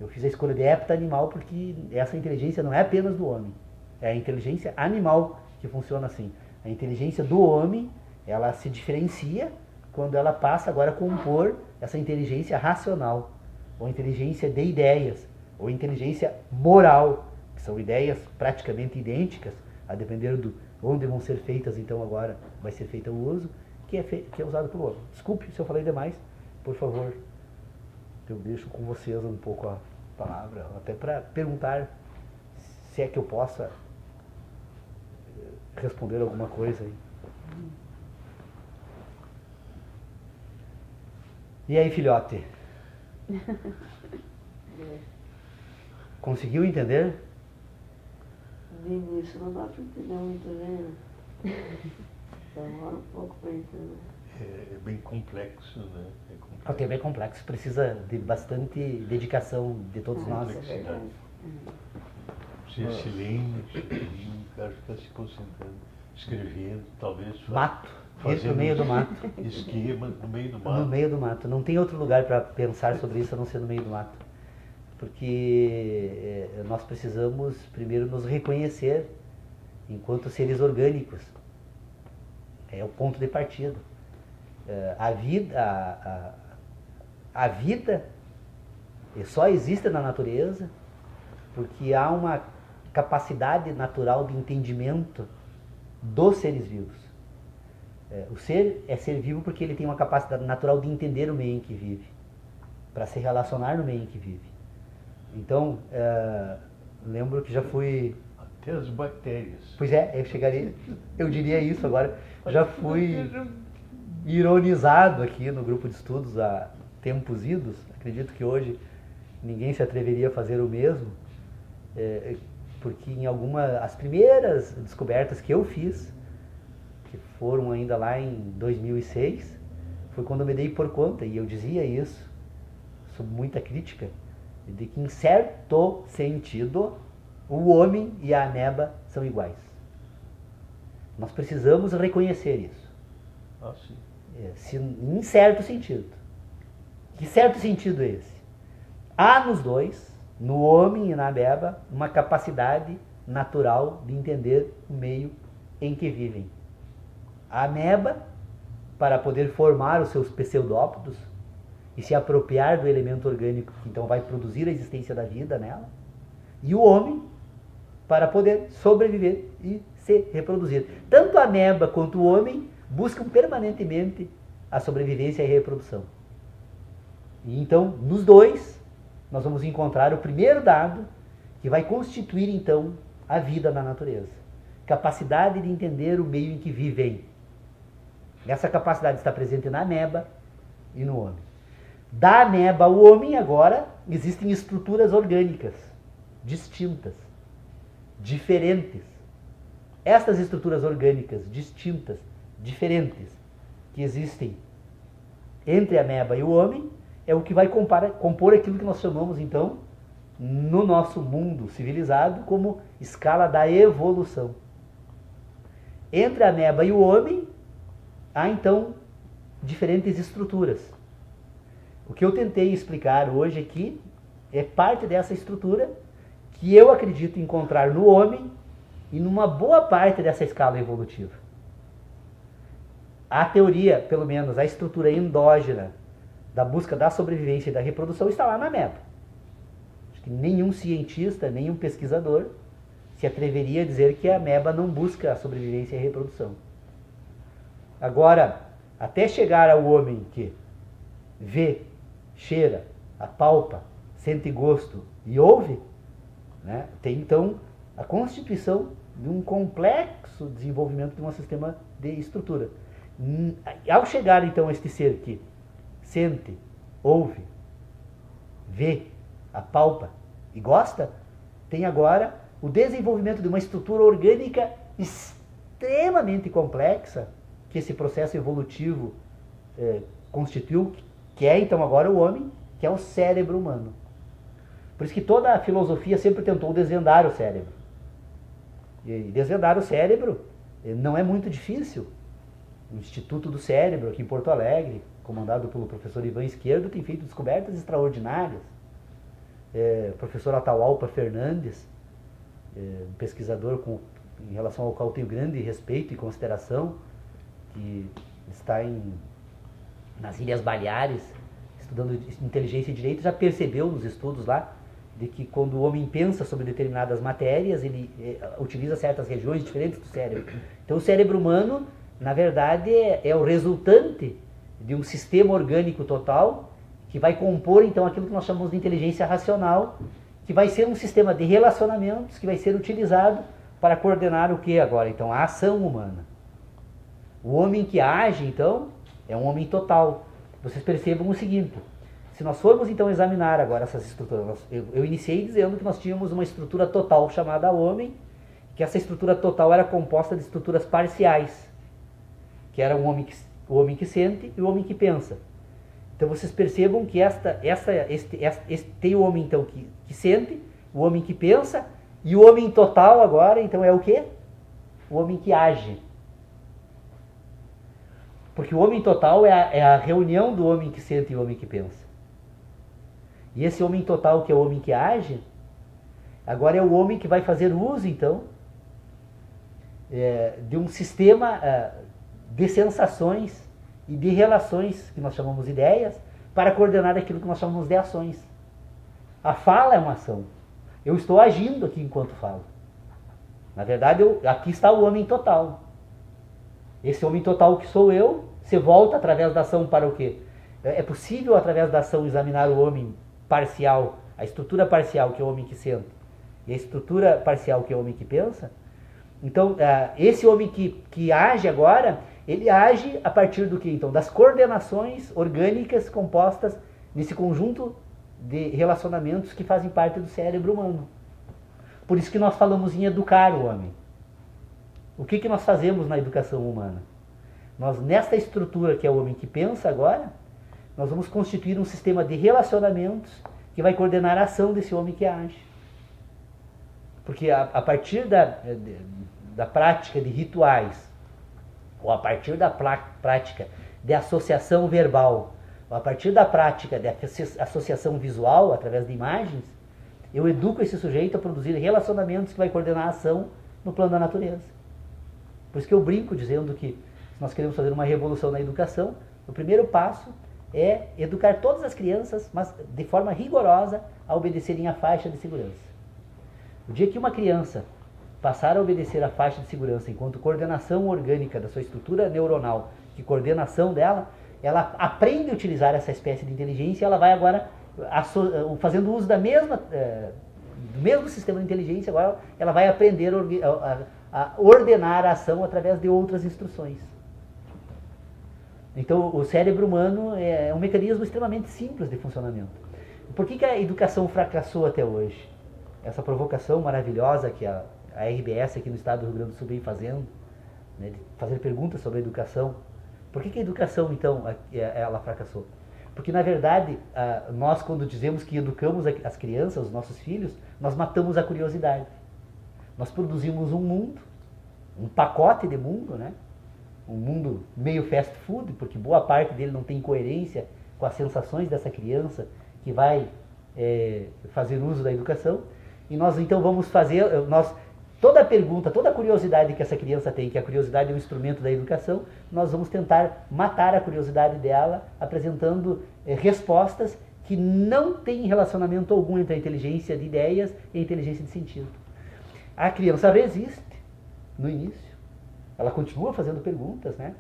Eu fiz a escolha de hepta-animal porque essa inteligência não é apenas do homem, é a inteligência animal que funciona assim. A inteligência do homem, ela se diferencia quando ela passa agora a compor essa inteligência racional, ou inteligência de ideias, ou inteligência moral, que são ideias praticamente idênticas, a depender de onde vão ser feitas, então agora vai ser feito o uso, que é usado pelo homem. Desculpe se eu falei demais, por favor, eu deixo com vocês um pouco a palavra, até para perguntar se é que eu possa responder alguma coisa aí. E aí, filhote? Conseguiu entender? No início não dá para entender muito bem, né? Demora um pouco para entender. É bem complexo, né? O tema é complexo, precisa de bastante dedicação de todos nós. Isso é verdade. Precisa de silêncio, o cara fica se concentrando, escrevendo, talvez. Mato. Isso no meio do mato. Esquema no meio do mato. No meio do mato. Não tem outro lugar para pensar sobre isso a não ser no meio do mato. Porque nós precisamos primeiro nos reconhecer enquanto seres orgânicos. É o ponto de partida. A vida só existe na natureza porque há uma capacidade natural de entendimento dos seres vivos. O ser é ser vivo porque ele tem uma capacidade natural de entender o meio em que vive, para se relacionar no meio em que vive. Então, lembro que já fui... Até as bactérias. Pois é, eu diria isso agora. Já fui ironizado aqui no grupo de estudos há tempos idos. Acredito que hoje ninguém se atreveria a fazer o mesmo, porque as primeiras descobertas que eu fiz, que foram ainda lá em 2006, foi quando eu me dei por conta, e eu dizia isso, sob muita crítica, de que em certo sentido o homem e a ameba são iguais. Nós precisamos reconhecer isso. Ah, sim. Em certo sentido. Que certo sentido é esse? Há nos dois, no homem e na ameba, uma capacidade natural de entender o meio em que vivem. A ameba, para poder formar os seus pseudópodos e se apropriar do elemento orgânico que então vai produzir a existência da vida nela, e o homem, para poder sobreviver e se reproduzir. Tanto a ameba quanto o homem buscam permanentemente a sobrevivência e a reprodução. E então, nos dois, nós vamos encontrar o primeiro dado que vai constituir então a vida na natureza. Capacidade de entender o meio em que vivem. Essa capacidade está presente na ameba e no homem. Da ameba ao homem, agora, existem estruturas orgânicas distintas, diferentes. Estas estruturas orgânicas distintas, diferentes, que existem entre a ameba e o homem, é o que vai compor aquilo que nós chamamos, então, no nosso mundo civilizado, como escala da evolução. Entre a ameba e o homem, há, então, diferentes estruturas. O que eu tentei explicar hoje aqui é parte dessa estrutura que eu acredito encontrar no homem e numa boa parte dessa escala evolutiva. A teoria, pelo menos a estrutura endógena da busca da sobrevivência e da reprodução está lá na ameba. Acho que nenhum cientista, nenhum pesquisador se atreveria a dizer que a ameba não busca a sobrevivência e a reprodução. Agora, até chegar ao homem que vê, cheira, apalpa, sente gosto e ouve, né, tem então a constituição de um complexo desenvolvimento de um sistema de estrutura. Ao chegar então a este ser que sente, ouve, vê, apalpa e gosta, tem agora o desenvolvimento de uma estrutura orgânica extremamente complexa que esse processo evolutivo constituiu, que é então agora o homem, que é o cérebro humano. Por isso que toda a filosofia sempre tentou desvendar o cérebro. E desvendar o cérebro não é muito difícil. O Instituto do Cérebro, aqui em Porto Alegre, comandado pelo professor Ivan Esquerdo, tem feito descobertas extraordinárias. O professor Atahualpa Fernandes, um pesquisador em relação ao qual tenho grande respeito e consideração, que está nas Ilhas Baleares, estudando inteligência e direito, já percebeu nos estudos lá de que quando o homem pensa sobre determinadas matérias, ele utiliza certas regiões diferentes do cérebro. Então o cérebro humano na verdade, é o resultante de um sistema orgânico total que vai compor, então, aquilo que nós chamamos de inteligência racional, que vai ser um sistema de relacionamentos que vai ser utilizado para coordenar o que agora? Então, a ação humana. O homem que age, então, é um homem total. Vocês percebam o seguinte, se nós formos, então, examinar agora essas estruturas, eu iniciei dizendo que nós tínhamos uma estrutura total chamada homem, que essa estrutura total era composta de estruturas parciais, que era o homem que sente e o homem que pensa. Então vocês percebam que tem o homem então que sente, o homem que pensa, e o homem total agora então é o quê? O homem que age. Porque o homem total é a reunião do homem que sente e o homem que pensa. E esse homem total, que é o homem que age, agora é o homem que vai fazer uso então de um sistema de sensações e de relações, que nós chamamos de ideias, para coordenar aquilo que nós chamamos de ações. A fala é uma ação. Eu estou agindo aqui enquanto falo. Na verdade, aqui está o homem total. Esse homem total que sou eu, você volta através da ação para o quê? É possível, através da ação, examinar o homem parcial, a estrutura parcial, que é o homem que sente, e a estrutura parcial, que é o homem que pensa. Então, esse homem que age agora, ele age a partir do que, então? Das coordenações orgânicas compostas nesse conjunto de relacionamentos que fazem parte do cérebro humano. Por isso que nós falamos em educar o homem. O que nós fazemos na educação humana? Nós, nesta estrutura que é o homem que pensa agora, nós vamos constituir um sistema de relacionamentos que vai coordenar a ação desse homem que age. Porque a partir da prática de rituais, ou a partir da prática de associação verbal, ou a partir da prática de associação visual, através de imagens, eu educo esse sujeito a produzir relacionamentos que vai coordenar a ação no plano da natureza. Por isso que eu brinco dizendo que, se nós queremos fazer uma revolução na educação, o primeiro passo é educar todas as crianças, mas de forma rigorosa, a obedecerem a faixa de segurança. O dia que uma criança passar a obedecer a faixa de segurança enquanto coordenação orgânica da sua estrutura neuronal, que coordenação dela, ela aprende a utilizar essa espécie de inteligência e ela vai agora, fazendo uso do mesmo sistema de inteligência, agora ela vai aprender a ordenar a ação através de outras instruções. Então, o cérebro humano é um mecanismo extremamente simples de funcionamento. Por que a educação fracassou até hoje? Essa provocação maravilhosa que a RBS aqui no estado do Rio Grande do Sul vem fazendo, né, de fazer perguntas sobre a educação. Por que a educação, então, ela fracassou? Porque, na verdade, nós, quando dizemos que educamos as crianças, os nossos filhos, nós matamos a curiosidade. Nós produzimos um mundo, um pacote de mundo, né? Um mundo meio fast food, porque boa parte dele não tem coerência com as sensações dessa criança que vai fazer uso da educação. E nós, então, vamos fazer... Toda pergunta, toda curiosidade que essa criança tem, que a curiosidade é um instrumento da educação, nós vamos tentar matar a curiosidade dela, apresentando respostas que não têm relacionamento algum entre a inteligência de ideias e a inteligência de sentido. A criança resiste no início, ela continua fazendo perguntas, né?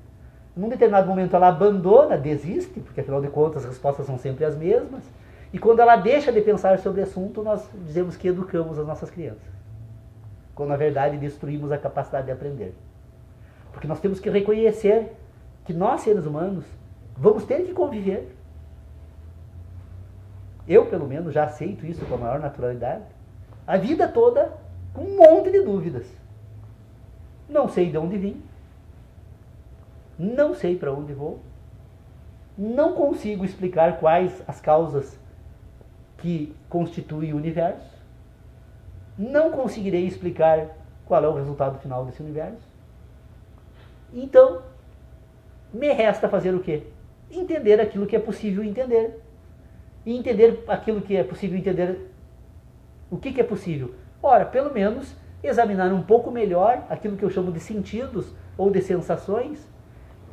Num determinado momento ela abandona, desiste, porque afinal de contas as respostas são sempre as mesmas, e quando ela deixa de pensar sobre o assunto, nós dizemos que educamos as nossas crianças. Quando na verdade destruímos a capacidade de aprender. Porque nós temos que reconhecer que nós, seres humanos, vamos ter que conviver. Eu, pelo menos, já aceito isso com a maior naturalidade. A vida toda com um monte de dúvidas. Não sei de onde vim. Não sei para onde vou. Não consigo explicar quais as causas que constituem o universo. Não conseguirei explicar qual é o resultado final desse universo. Então, me resta fazer o quê? Entender aquilo que é possível entender. E entender aquilo que é possível entender. O que é possível? Ora, pelo menos, examinar um pouco melhor aquilo que eu chamo de sentidos ou de sensações,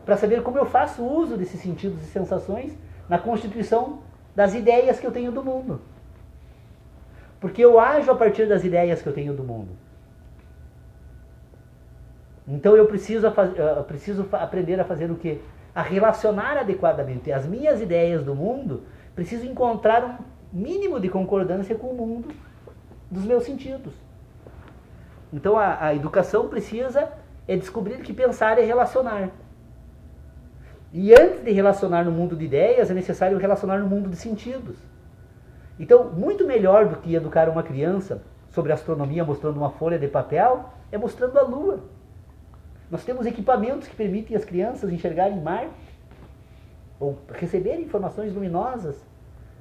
para saber como eu faço uso desses sentidos e sensações na constituição das ideias que eu tenho do mundo. Porque eu ajo a partir das ideias que eu tenho do mundo. Então eu preciso aprender a fazer o quê? A relacionar adequadamente. As minhas ideias do mundo preciso encontrar um mínimo de concordância com o mundo dos meus sentidos. Então a educação precisa descobrir que pensar é relacionar. E antes de relacionar no mundo de ideias, é necessário relacionar no mundo de sentidos. Então, muito melhor do que educar uma criança sobre astronomia mostrando uma folha de papel, é mostrando a Lua. Nós temos equipamentos que permitem às crianças enxergarem Marte, ou receberem informações luminosas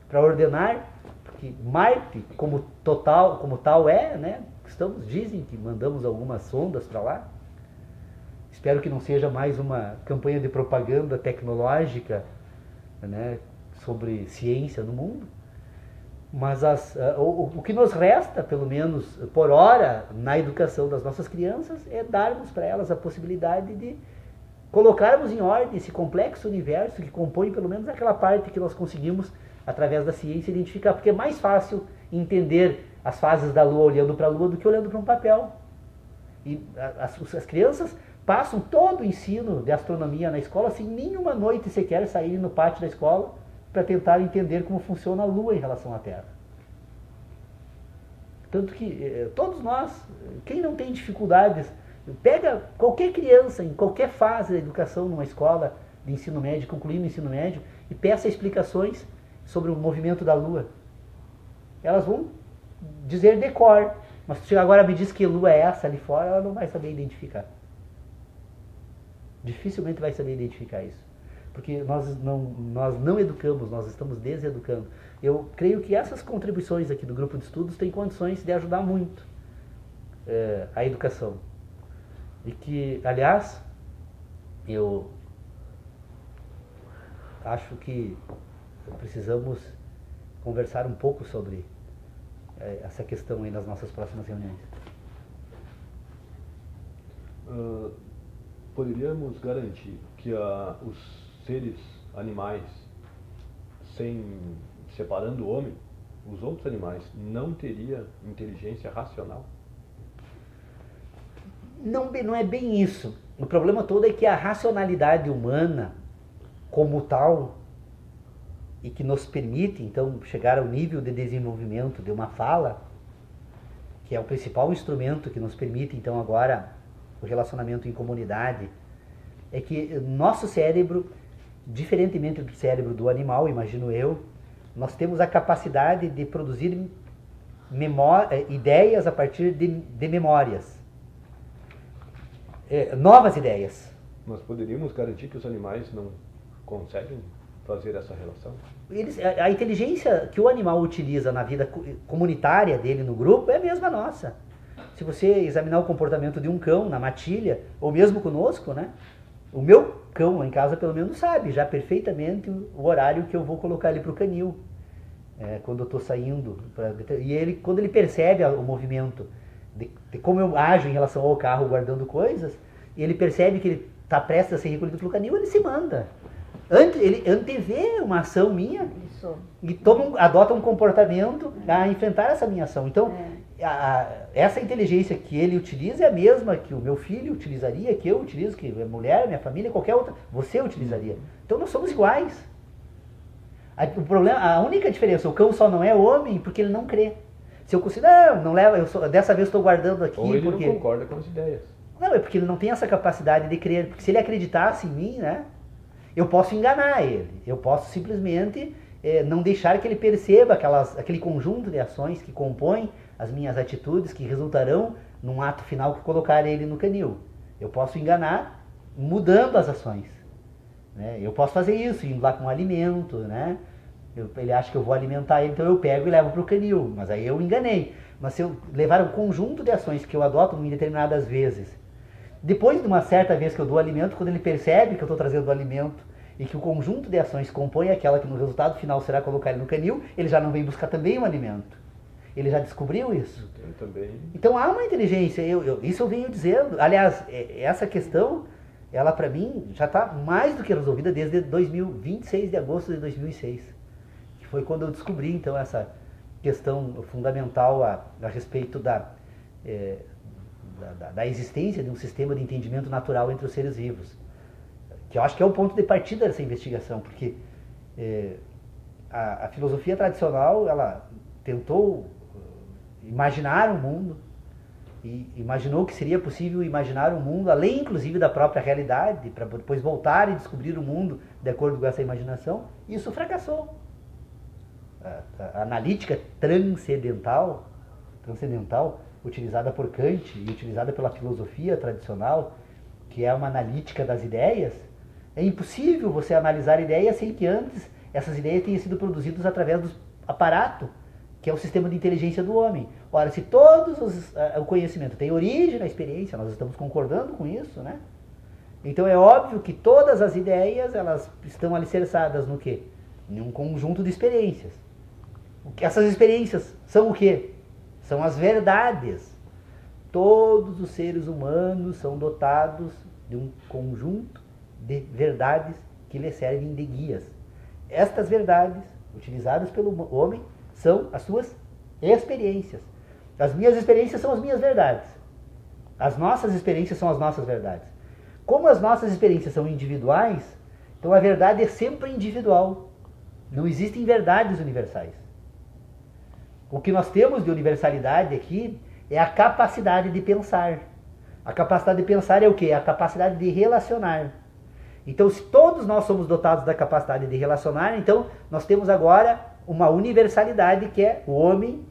para ordenar, porque Marte, como tal é, né? Dizem que mandamos algumas sondas para lá. Espero que não seja mais uma campanha de propaganda tecnológica, né, sobre ciência no mundo. Mas o que nos resta, pelo menos por hora, na educação das nossas crianças, é darmos para elas a possibilidade de colocarmos em ordem esse complexo universo que compõe pelo menos aquela parte que nós conseguimos, através da ciência, identificar. Porque é mais fácil entender as fases da Lua olhando para a Lua do que olhando para um papel. E as crianças passam todo o ensino de astronomia na escola sem nenhuma noite sequer saírem no pátio da escola para tentar entender como funciona a Lua em relação à Terra. Tanto que todos nós, quem não tem dificuldades, pega qualquer criança em qualquer fase da educação numa escola de ensino médio, concluindo o ensino médio, e peça explicações sobre o movimento da Lua. Elas vão dizer de cor, mas se agora me diz que Lua é essa ali fora, ela não vai saber identificar. Dificilmente vai saber identificar isso. Porque nós não educamos, nós estamos deseducando. Eu creio que essas contribuições aqui do grupo de estudos têm condições de ajudar muito a educação. E que, aliás, eu acho que precisamos conversar um pouco sobre essa questão aí nas nossas próximas reuniões. Poderíamos garantir que os seres animais, separando o homem, os outros animais não teriam inteligência racional? Não é bem isso. O problema todo é que a racionalidade humana, como tal, e que nos permite, então, chegar ao nível de desenvolvimento de uma fala, que é o principal instrumento que nos permite, então, agora, o relacionamento em comunidade, é que nosso cérebro, diferentemente do cérebro do animal, imagino eu, nós temos a capacidade de produzir ideias a partir de memórias. Novas ideias. Nós poderíamos garantir que os animais não conseguem fazer essa relação? A inteligência que o animal utiliza na vida comunitária dele no grupo é a mesma nossa. Se você examinar o comportamento de um cão na matilha, ou mesmo conosco, né? O meu cão lá em casa pelo menos sabe já perfeitamente o horário que eu vou colocar ele para o canil. Quando eu estou saindo. E quando ele percebe o movimento de como eu ajo em relação ao carro guardando coisas, e ele percebe que ele está prestes a ser recolhido pelo canil, ele se manda. Ele antevê uma ação minha e adota um comportamento a enfrentar essa minha ação. Então, essa inteligência que ele utiliza é a mesma que o meu filho utilizaria, que eu utilizo, que a mulher, minha família, qualquer outra, você utilizaria. Então, nós somos iguais. O problema, a única diferença, o cão só não é homem porque ele não crê. Se eu considero, não leva, dessa vez estou guardando aqui. Ou ele porque não concorda com as ideias. Não, é porque ele não tem essa capacidade de crer. Porque se ele acreditasse em mim, né, eu posso enganar ele. Eu posso simplesmente não deixar que ele perceba aquele conjunto de ações que compõem as minhas atitudes, que resultarão num ato final que colocar ele no canil. Eu posso enganar mudando as ações. Né? Eu posso fazer isso, indo lá com um alimento, né? Ele acha que eu vou alimentar ele, então eu pego e levo para o canil. Mas aí eu enganei. Mas se eu levar um conjunto de ações que eu adoto em determinadas vezes, depois de uma certa vez que eu dou alimento, quando ele percebe que eu estou trazendo o alimento e que o conjunto de ações compõe aquela que no resultado final será colocar ele no canil, ele já não vem buscar também um alimento. Ele já descobriu isso. Eu também. Então há uma inteligência, isso eu venho dizendo. Aliás, essa questão, ela para mim já está mais do que resolvida desde 26 de agosto de 2006. Que foi quando eu descobri então essa questão fundamental a respeito da existência de um sistema de entendimento natural entre os seres vivos. Que eu acho que é o ponto de partida dessa investigação, porque a filosofia tradicional, ela tentou imaginar um mundo, e imaginou que seria possível imaginar um mundo, além inclusive da própria realidade, para depois voltar e descobrir o mundo de acordo com essa imaginação, e isso fracassou. A analítica transcendental, utilizada por Kant e utilizada pela filosofia tradicional, que é uma analítica das ideias, é impossível você analisar ideias sem que antes essas ideias tenham sido produzidas através do aparato, que é o sistema de inteligência do homem. Ora, se o conhecimento tem origem na experiência, nós estamos concordando com isso, né? Então é óbvio que todas as ideias, elas estão alicerçadas no quê? Em um conjunto de experiências. Essas experiências são o quê? São as verdades. Todos os seres humanos são dotados de um conjunto de verdades que lhes servem de guias. Estas verdades, utilizadas pelo homem, são as suas experiências. As minhas experiências são as minhas verdades. As nossas experiências são as nossas verdades. Como as nossas experiências são individuais, então a verdade é sempre individual. Não existem verdades universais. O que nós temos de universalidade aqui é a capacidade de pensar. A capacidade de pensar é o quê? A capacidade de relacionar. Então, se todos nós somos dotados da capacidade de relacionar, então nós temos agora uma universalidade, que é o homem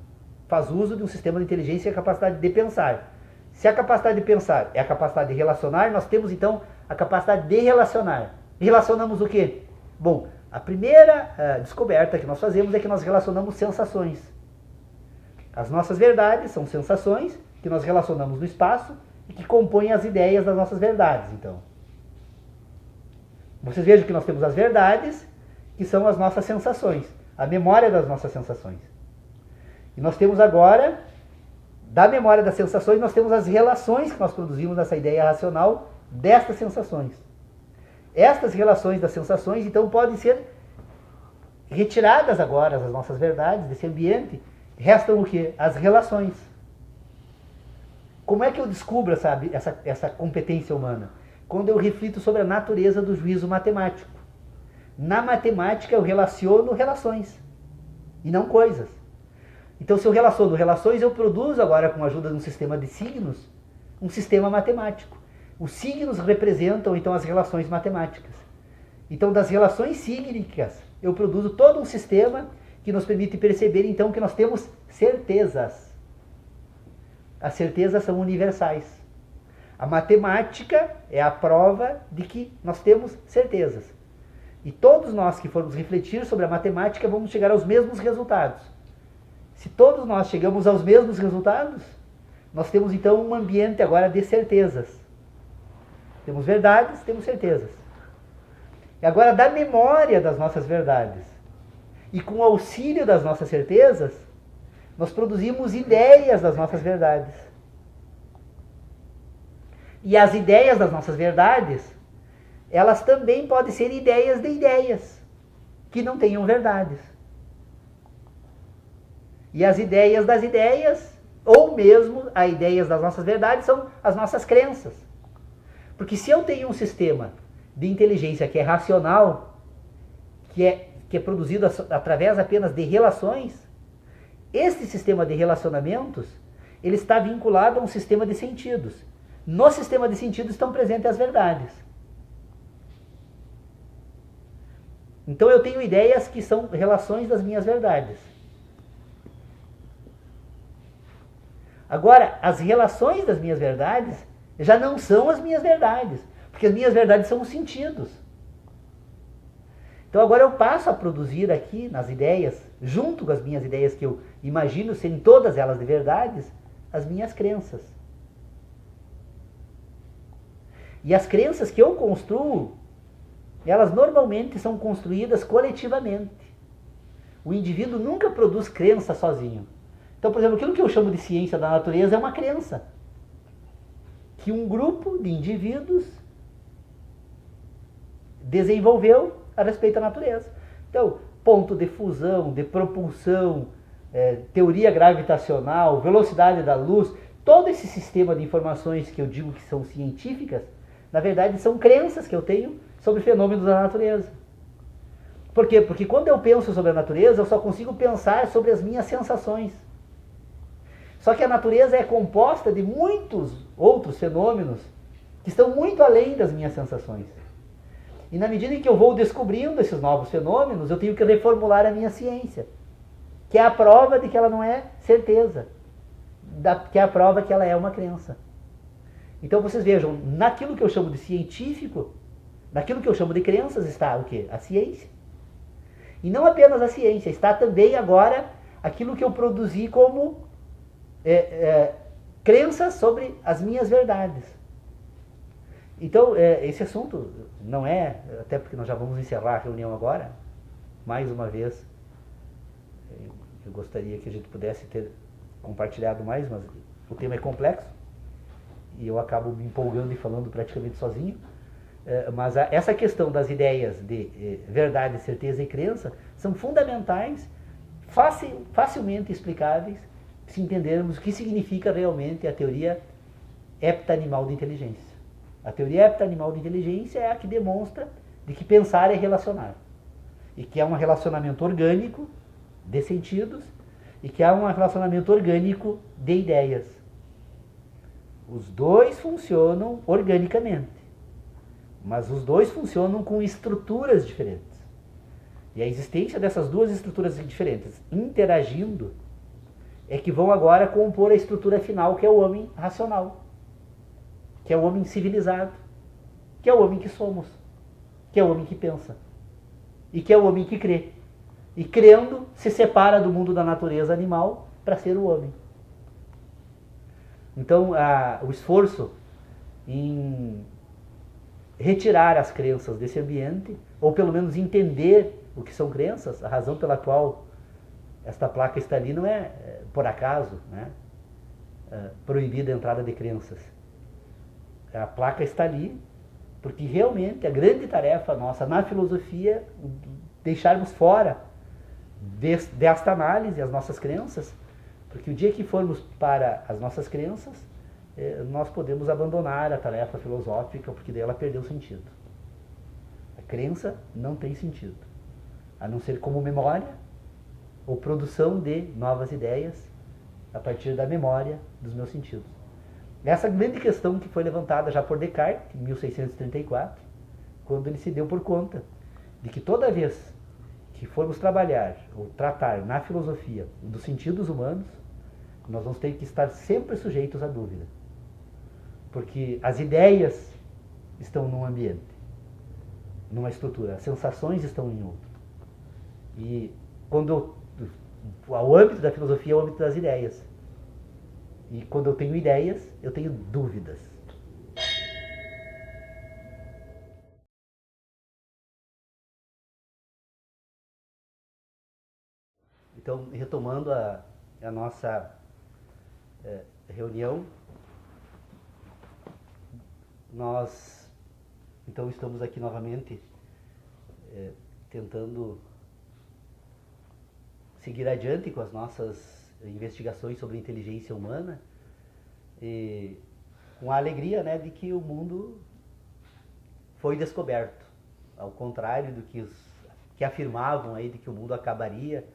faz uso de um sistema de inteligência e a capacidade de pensar. Se a capacidade de pensar é a capacidade de relacionar, nós temos então a capacidade de relacionar. Relacionamos o quê? Bom, a primeira descoberta que nós fazemos é que nós relacionamos sensações. As nossas verdades são sensações que nós relacionamos no espaço e que compõem as ideias das nossas verdades, então. Vocês vejam que nós temos as verdades, que são as nossas sensações, a memória das nossas sensações. E nós temos agora, da memória das sensações, nós temos as relações que nós produzimos nessa ideia racional destas sensações. Estas relações das sensações, então, podem ser retiradas agora, as nossas verdades, desse ambiente. Restam o quê? As relações. Como é que eu descubro, sabe, essa competência humana? Quando eu reflito sobre a natureza do juízo matemático. Na matemática eu relaciono relações e não coisas. Então, se eu relaciono relações, eu produzo agora, com a ajuda de um sistema de signos, um sistema matemático. Os signos representam então as relações matemáticas. Então, das relações sígnicas, eu produzo todo um sistema que nos permite perceber então que nós temos certezas. As certezas são universais. A matemática é a prova de que nós temos certezas. E todos nós que formos refletir sobre a matemática vamos chegar aos mesmos resultados. Se todos nós chegamos aos mesmos resultados, nós temos então um ambiente agora de certezas. Temos verdades, temos certezas. E agora, da memória das nossas verdades e com o auxílio das nossas certezas, nós produzimos ideias das nossas verdades. E as ideias das nossas verdades, elas também podem ser ideias de ideias, que não tenham verdades. E as ideias das ideias, ou mesmo as ideias das nossas verdades, são as nossas crenças. Porque se eu tenho um sistema de inteligência que é racional, que é produzido através apenas de relações, este sistema de relacionamentos, ele está vinculado a um sistema de sentidos. No sistema de sentidos estão presentes as verdades. Então eu tenho ideias que são relações das minhas verdades. Agora, as relações das minhas verdades já não são as minhas verdades, porque as minhas verdades são os sentidos. Então agora eu passo a produzir aqui nas ideias, junto com as minhas ideias que eu imagino serem todas elas de verdades, as minhas crenças. E as crenças que eu construo, elas normalmente são construídas coletivamente. O indivíduo nunca produz crença sozinho. Então, por exemplo, aquilo que eu chamo de ciência da natureza é uma crença que um grupo de indivíduos desenvolveu a respeito da natureza. Então, ponto de fusão, de propulsão, teoria gravitacional, velocidade da luz, todo esse sistema de informações que eu digo que são científicas, na verdade são crenças que eu tenho sobre fenômenos da natureza. Por quê? Porque quando eu penso sobre a natureza, eu só consigo pensar sobre as minhas sensações. Só que a natureza é composta de muitos outros fenômenos que estão muito além das minhas sensações. E na medida em que eu vou descobrindo esses novos fenômenos, eu tenho que reformular a minha ciência, que é a prova de que ela não é certeza, que é a prova que ela é uma crença. Então vocês vejam, naquilo que eu chamo de científico, naquilo que eu chamo de crenças está o quê? A ciência. E não apenas a ciência, está também agora aquilo que eu produzi como crenças sobre as minhas verdades. Então, esse assunto não é, até porque nós já vamos encerrar a reunião agora, mais uma vez, eu gostaria que a gente pudesse ter compartilhado mais, mas o tema é complexo, e eu acabo me empolgando e falando praticamente sozinho, mas essa questão das ideias de verdade, certeza e crença são fundamentais, facilmente explicáveis, se entendermos o que significa realmente a teoria heptanimal de inteligência. A teoria heptanimal de inteligência é a que demonstra de que pensar é relacionar. E que é um relacionamento orgânico de sentidos e que é um relacionamento orgânico de ideias. Os dois funcionam organicamente, mas os dois funcionam com estruturas diferentes. E a existência dessas duas estruturas diferentes interagindo é que vão agora compor a estrutura final, que é o homem racional, que é o homem civilizado, que é o homem que somos, que é o homem que pensa, e que é o homem que crê. E crendo, se separa do mundo da natureza animal para ser o homem. Então, o esforço em retirar as crenças desse ambiente, ou pelo menos entender o que são crenças, a razão pela qual esta placa está ali não é por acaso, né? Proibida a entrada de crenças. A placa está ali porque realmente a grande tarefa nossa na filosofia é deixarmos fora desta análise as nossas crenças, porque o dia que formos para as nossas crenças, nós podemos abandonar a tarefa filosófica, porque daí ela perdeu sentido. A crença não tem sentido, a não ser como memória ou produção de novas ideias a partir da memória dos meus sentidos. Essa grande questão que foi levantada já por Descartes, em 1634, quando ele se deu por conta de que toda vez que formos trabalhar ou tratar na filosofia dos sentidos humanos, nós vamos ter que estar sempre sujeitos à dúvida. Porque as ideias estão num ambiente, numa estrutura, as sensações estão em outro. E quando o âmbito da filosofia é o âmbito das ideias. E quando eu tenho ideias, eu tenho dúvidas. Então, retomando a nossa reunião, nós então estamos aqui novamente tentando seguir adiante com as nossas investigações sobre inteligência humana, e com a alegria, né, de que o mundo foi descoberto, ao contrário do que afirmavam aí de que o mundo acabaria,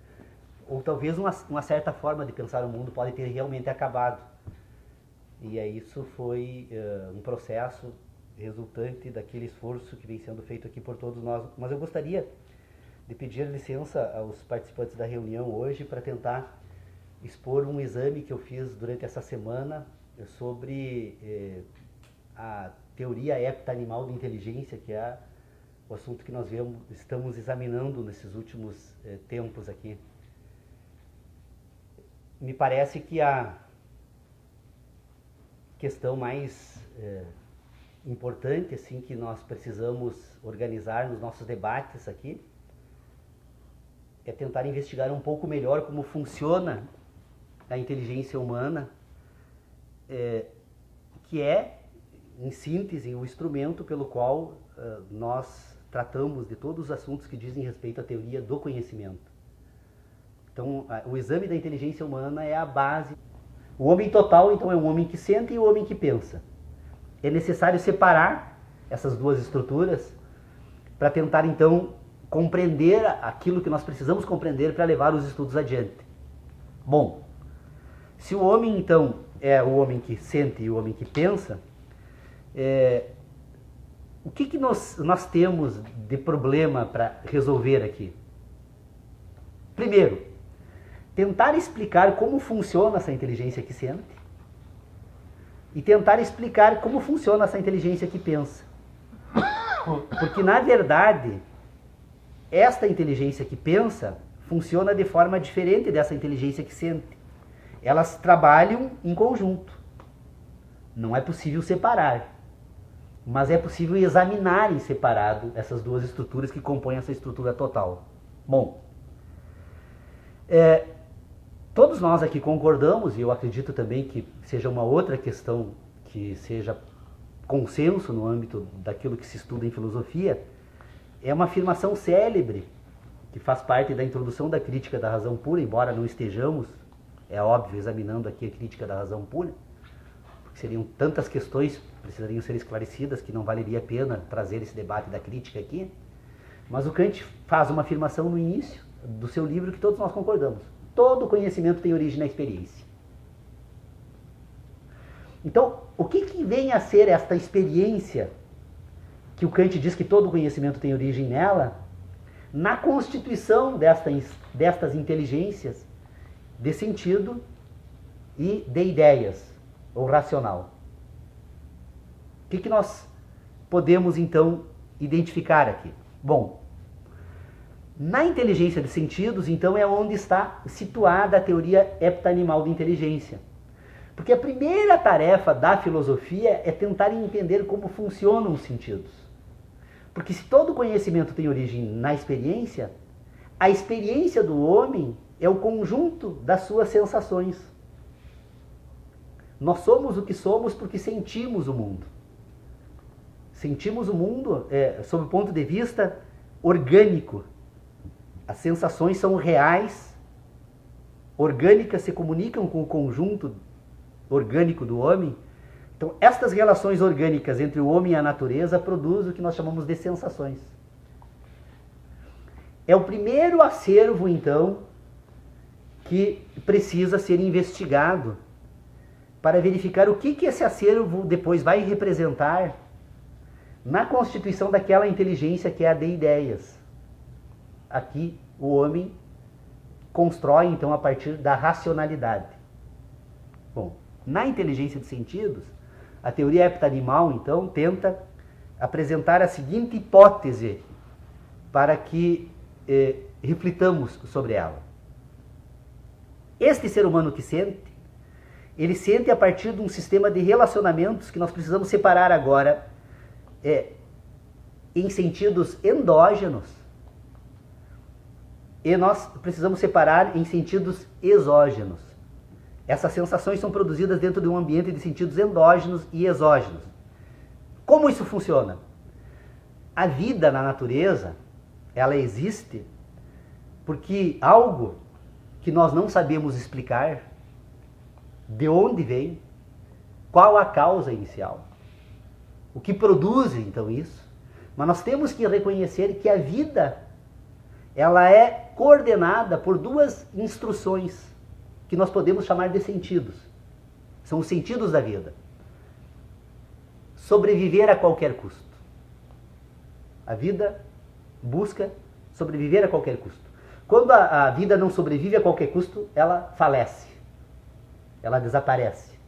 ou talvez uma certa forma de pensar o mundo pode ter realmente acabado. E aí isso foi um processo resultante daquele esforço que vem sendo feito aqui por todos nós. Mas eu gostaria de pedir licença aos participantes da reunião hoje para tentar expor um exame que eu fiz durante essa semana sobre a teoria heptanimal de inteligência, que é o assunto que nós estamos examinando nesses últimos tempos aqui. Me parece que a questão mais importante assim, que nós precisamos organizar nos nossos debates aqui é tentar investigar um pouco melhor como funciona a inteligência humana, que é, em síntese, o instrumento pelo qual nós tratamos de todos os assuntos que dizem respeito à teoria do conhecimento. Então, o exame da inteligência humana é a base O homem total, então, é um homem que sente e o homem que pensa. É necessário separar essas duas estruturas para tentar, então, compreender aquilo que nós precisamos compreender para levar os estudos adiante. Bom, se o homem, então, é o homem que sente e o homem que pensa, o que nós temos de problema para resolver aqui? Primeiro, tentar explicar como funciona essa inteligência que sente e tentar explicar como funciona essa inteligência que pensa. Porque, na verdade, esta inteligência que pensa funciona de forma diferente dessa inteligência que sente. Elas trabalham em conjunto. Não é possível separar, mas é possível examinar em separado essas duas estruturas que compõem essa estrutura total. Bom, todos nós aqui concordamos, e eu acredito também que seja uma outra questão que seja consenso no âmbito daquilo que se estuda em filosofia, é uma afirmação célebre, que faz parte da introdução da crítica da razão pura, embora não estejamos, é óbvio, examinando aqui a crítica da razão pura, porque seriam tantas questões que precisariam ser esclarecidas que não valeria a pena trazer esse debate da crítica aqui. Mas o Kant faz uma afirmação no início do seu livro que todos nós concordamos. Todo conhecimento tem origem na experiência. Então, o que vem a ser esta experiência que o Kant diz que todo conhecimento tem origem nela, na constituição destas inteligências de sentido e de ideias, ou racional? O que nós podemos, então, identificar aqui? Bom, na inteligência de sentidos, então, é onde está situada a teoria heptanimal de inteligência. Porque a primeira tarefa da filosofia é tentar entender como funcionam os sentidos. Porque se todo conhecimento tem origem na experiência, a experiência do homem é o conjunto das suas sensações. Nós somos o que somos porque sentimos o mundo. Sentimos o mundo sob o ponto de vista orgânico. As sensações são reais, orgânicas, se comunicam com o conjunto orgânico do homem. Então, estas relações orgânicas entre o homem e a natureza produzem o que nós chamamos de sensações. É o primeiro acervo, então, que precisa ser investigado para verificar o que esse acervo depois vai representar na constituição daquela inteligência que é a de ideias. Aqui, o homem constrói, então, a partir da racionalidade. Bom, na inteligência de sentidos, a teoria heptanimal, então, tenta apresentar a seguinte hipótese para que reflitamos sobre ela. Este ser humano que sente, ele sente a partir de um sistema de relacionamentos que nós precisamos separar agora em sentidos endógenos e nós precisamos separar em sentidos exógenos. Essas sensações são produzidas dentro de um ambiente de sentidos endógenos e exógenos. Como isso funciona? A vida na natureza, ela existe porque algo que nós não sabemos explicar, de onde vem, qual a causa inicial, o que produz então isso, mas nós temos que reconhecer que a vida, ela é coordenada por duas instruções que nós podemos chamar de sentidos. São os sentidos da vida. Sobreviver a qualquer custo. A vida busca sobreviver a qualquer custo. Quando a vida não sobrevive a qualquer custo, ela falece. Ela desaparece.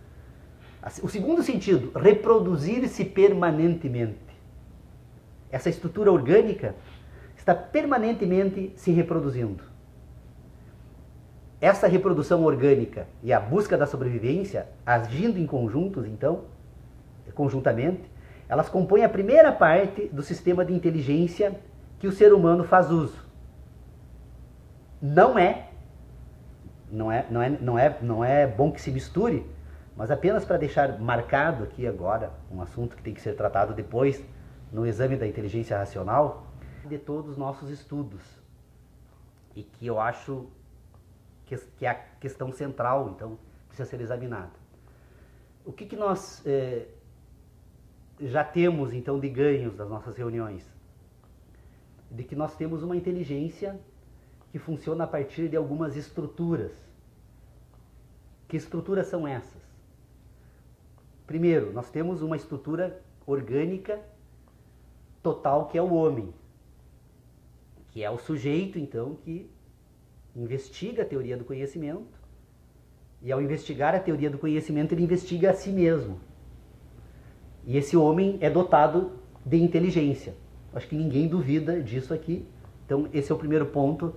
O segundo sentido, reproduzir-se permanentemente. Essa estrutura orgânica está permanentemente se reproduzindo. Essa reprodução orgânica e a busca da sobrevivência, agindo em conjuntos, então, conjuntamente, elas compõem a primeira parte do sistema de inteligência que o ser humano faz uso. Não é bom que se misture, mas apenas para deixar marcado aqui agora, um assunto que tem que ser tratado depois, no exame da inteligência racional, de todos os nossos estudos, e que eu acho que é a questão central, então, precisa ser examinada. O que nós já temos, então, de ganhos das nossas reuniões? De que nós temos uma inteligência que funciona a partir de algumas estruturas. Que estruturas são essas? Primeiro, nós temos uma estrutura orgânica total, que é o homem, que é o sujeito, então, que investiga a teoria do conhecimento, e ao investigar a teoria do conhecimento, ele investiga a si mesmo. E esse homem é dotado de inteligência. Acho que ninguém duvida disso aqui. Então, esse é o primeiro ponto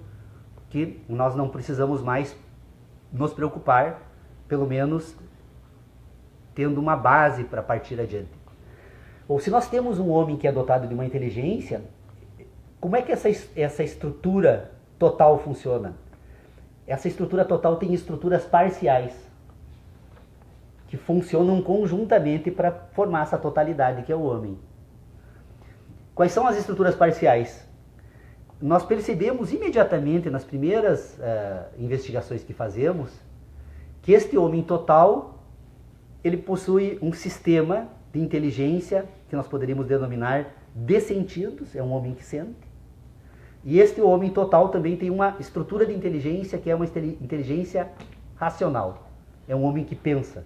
que nós não precisamos mais nos preocupar, pelo menos tendo uma base para partir adiante. Ou se nós temos um homem que é dotado de uma inteligência, como é que essa estrutura total funciona? Essa estrutura total tem estruturas parciais que funcionam conjuntamente para formar essa totalidade que é o homem. Quais são as estruturas parciais? Nós percebemos imediatamente nas primeiras investigações que fazemos que este homem total ele possui um sistema de inteligência que nós poderíamos denominar de sentidos, é um homem que sente. E este homem total também tem uma estrutura de inteligência que é uma inteligência racional. É um homem que pensa.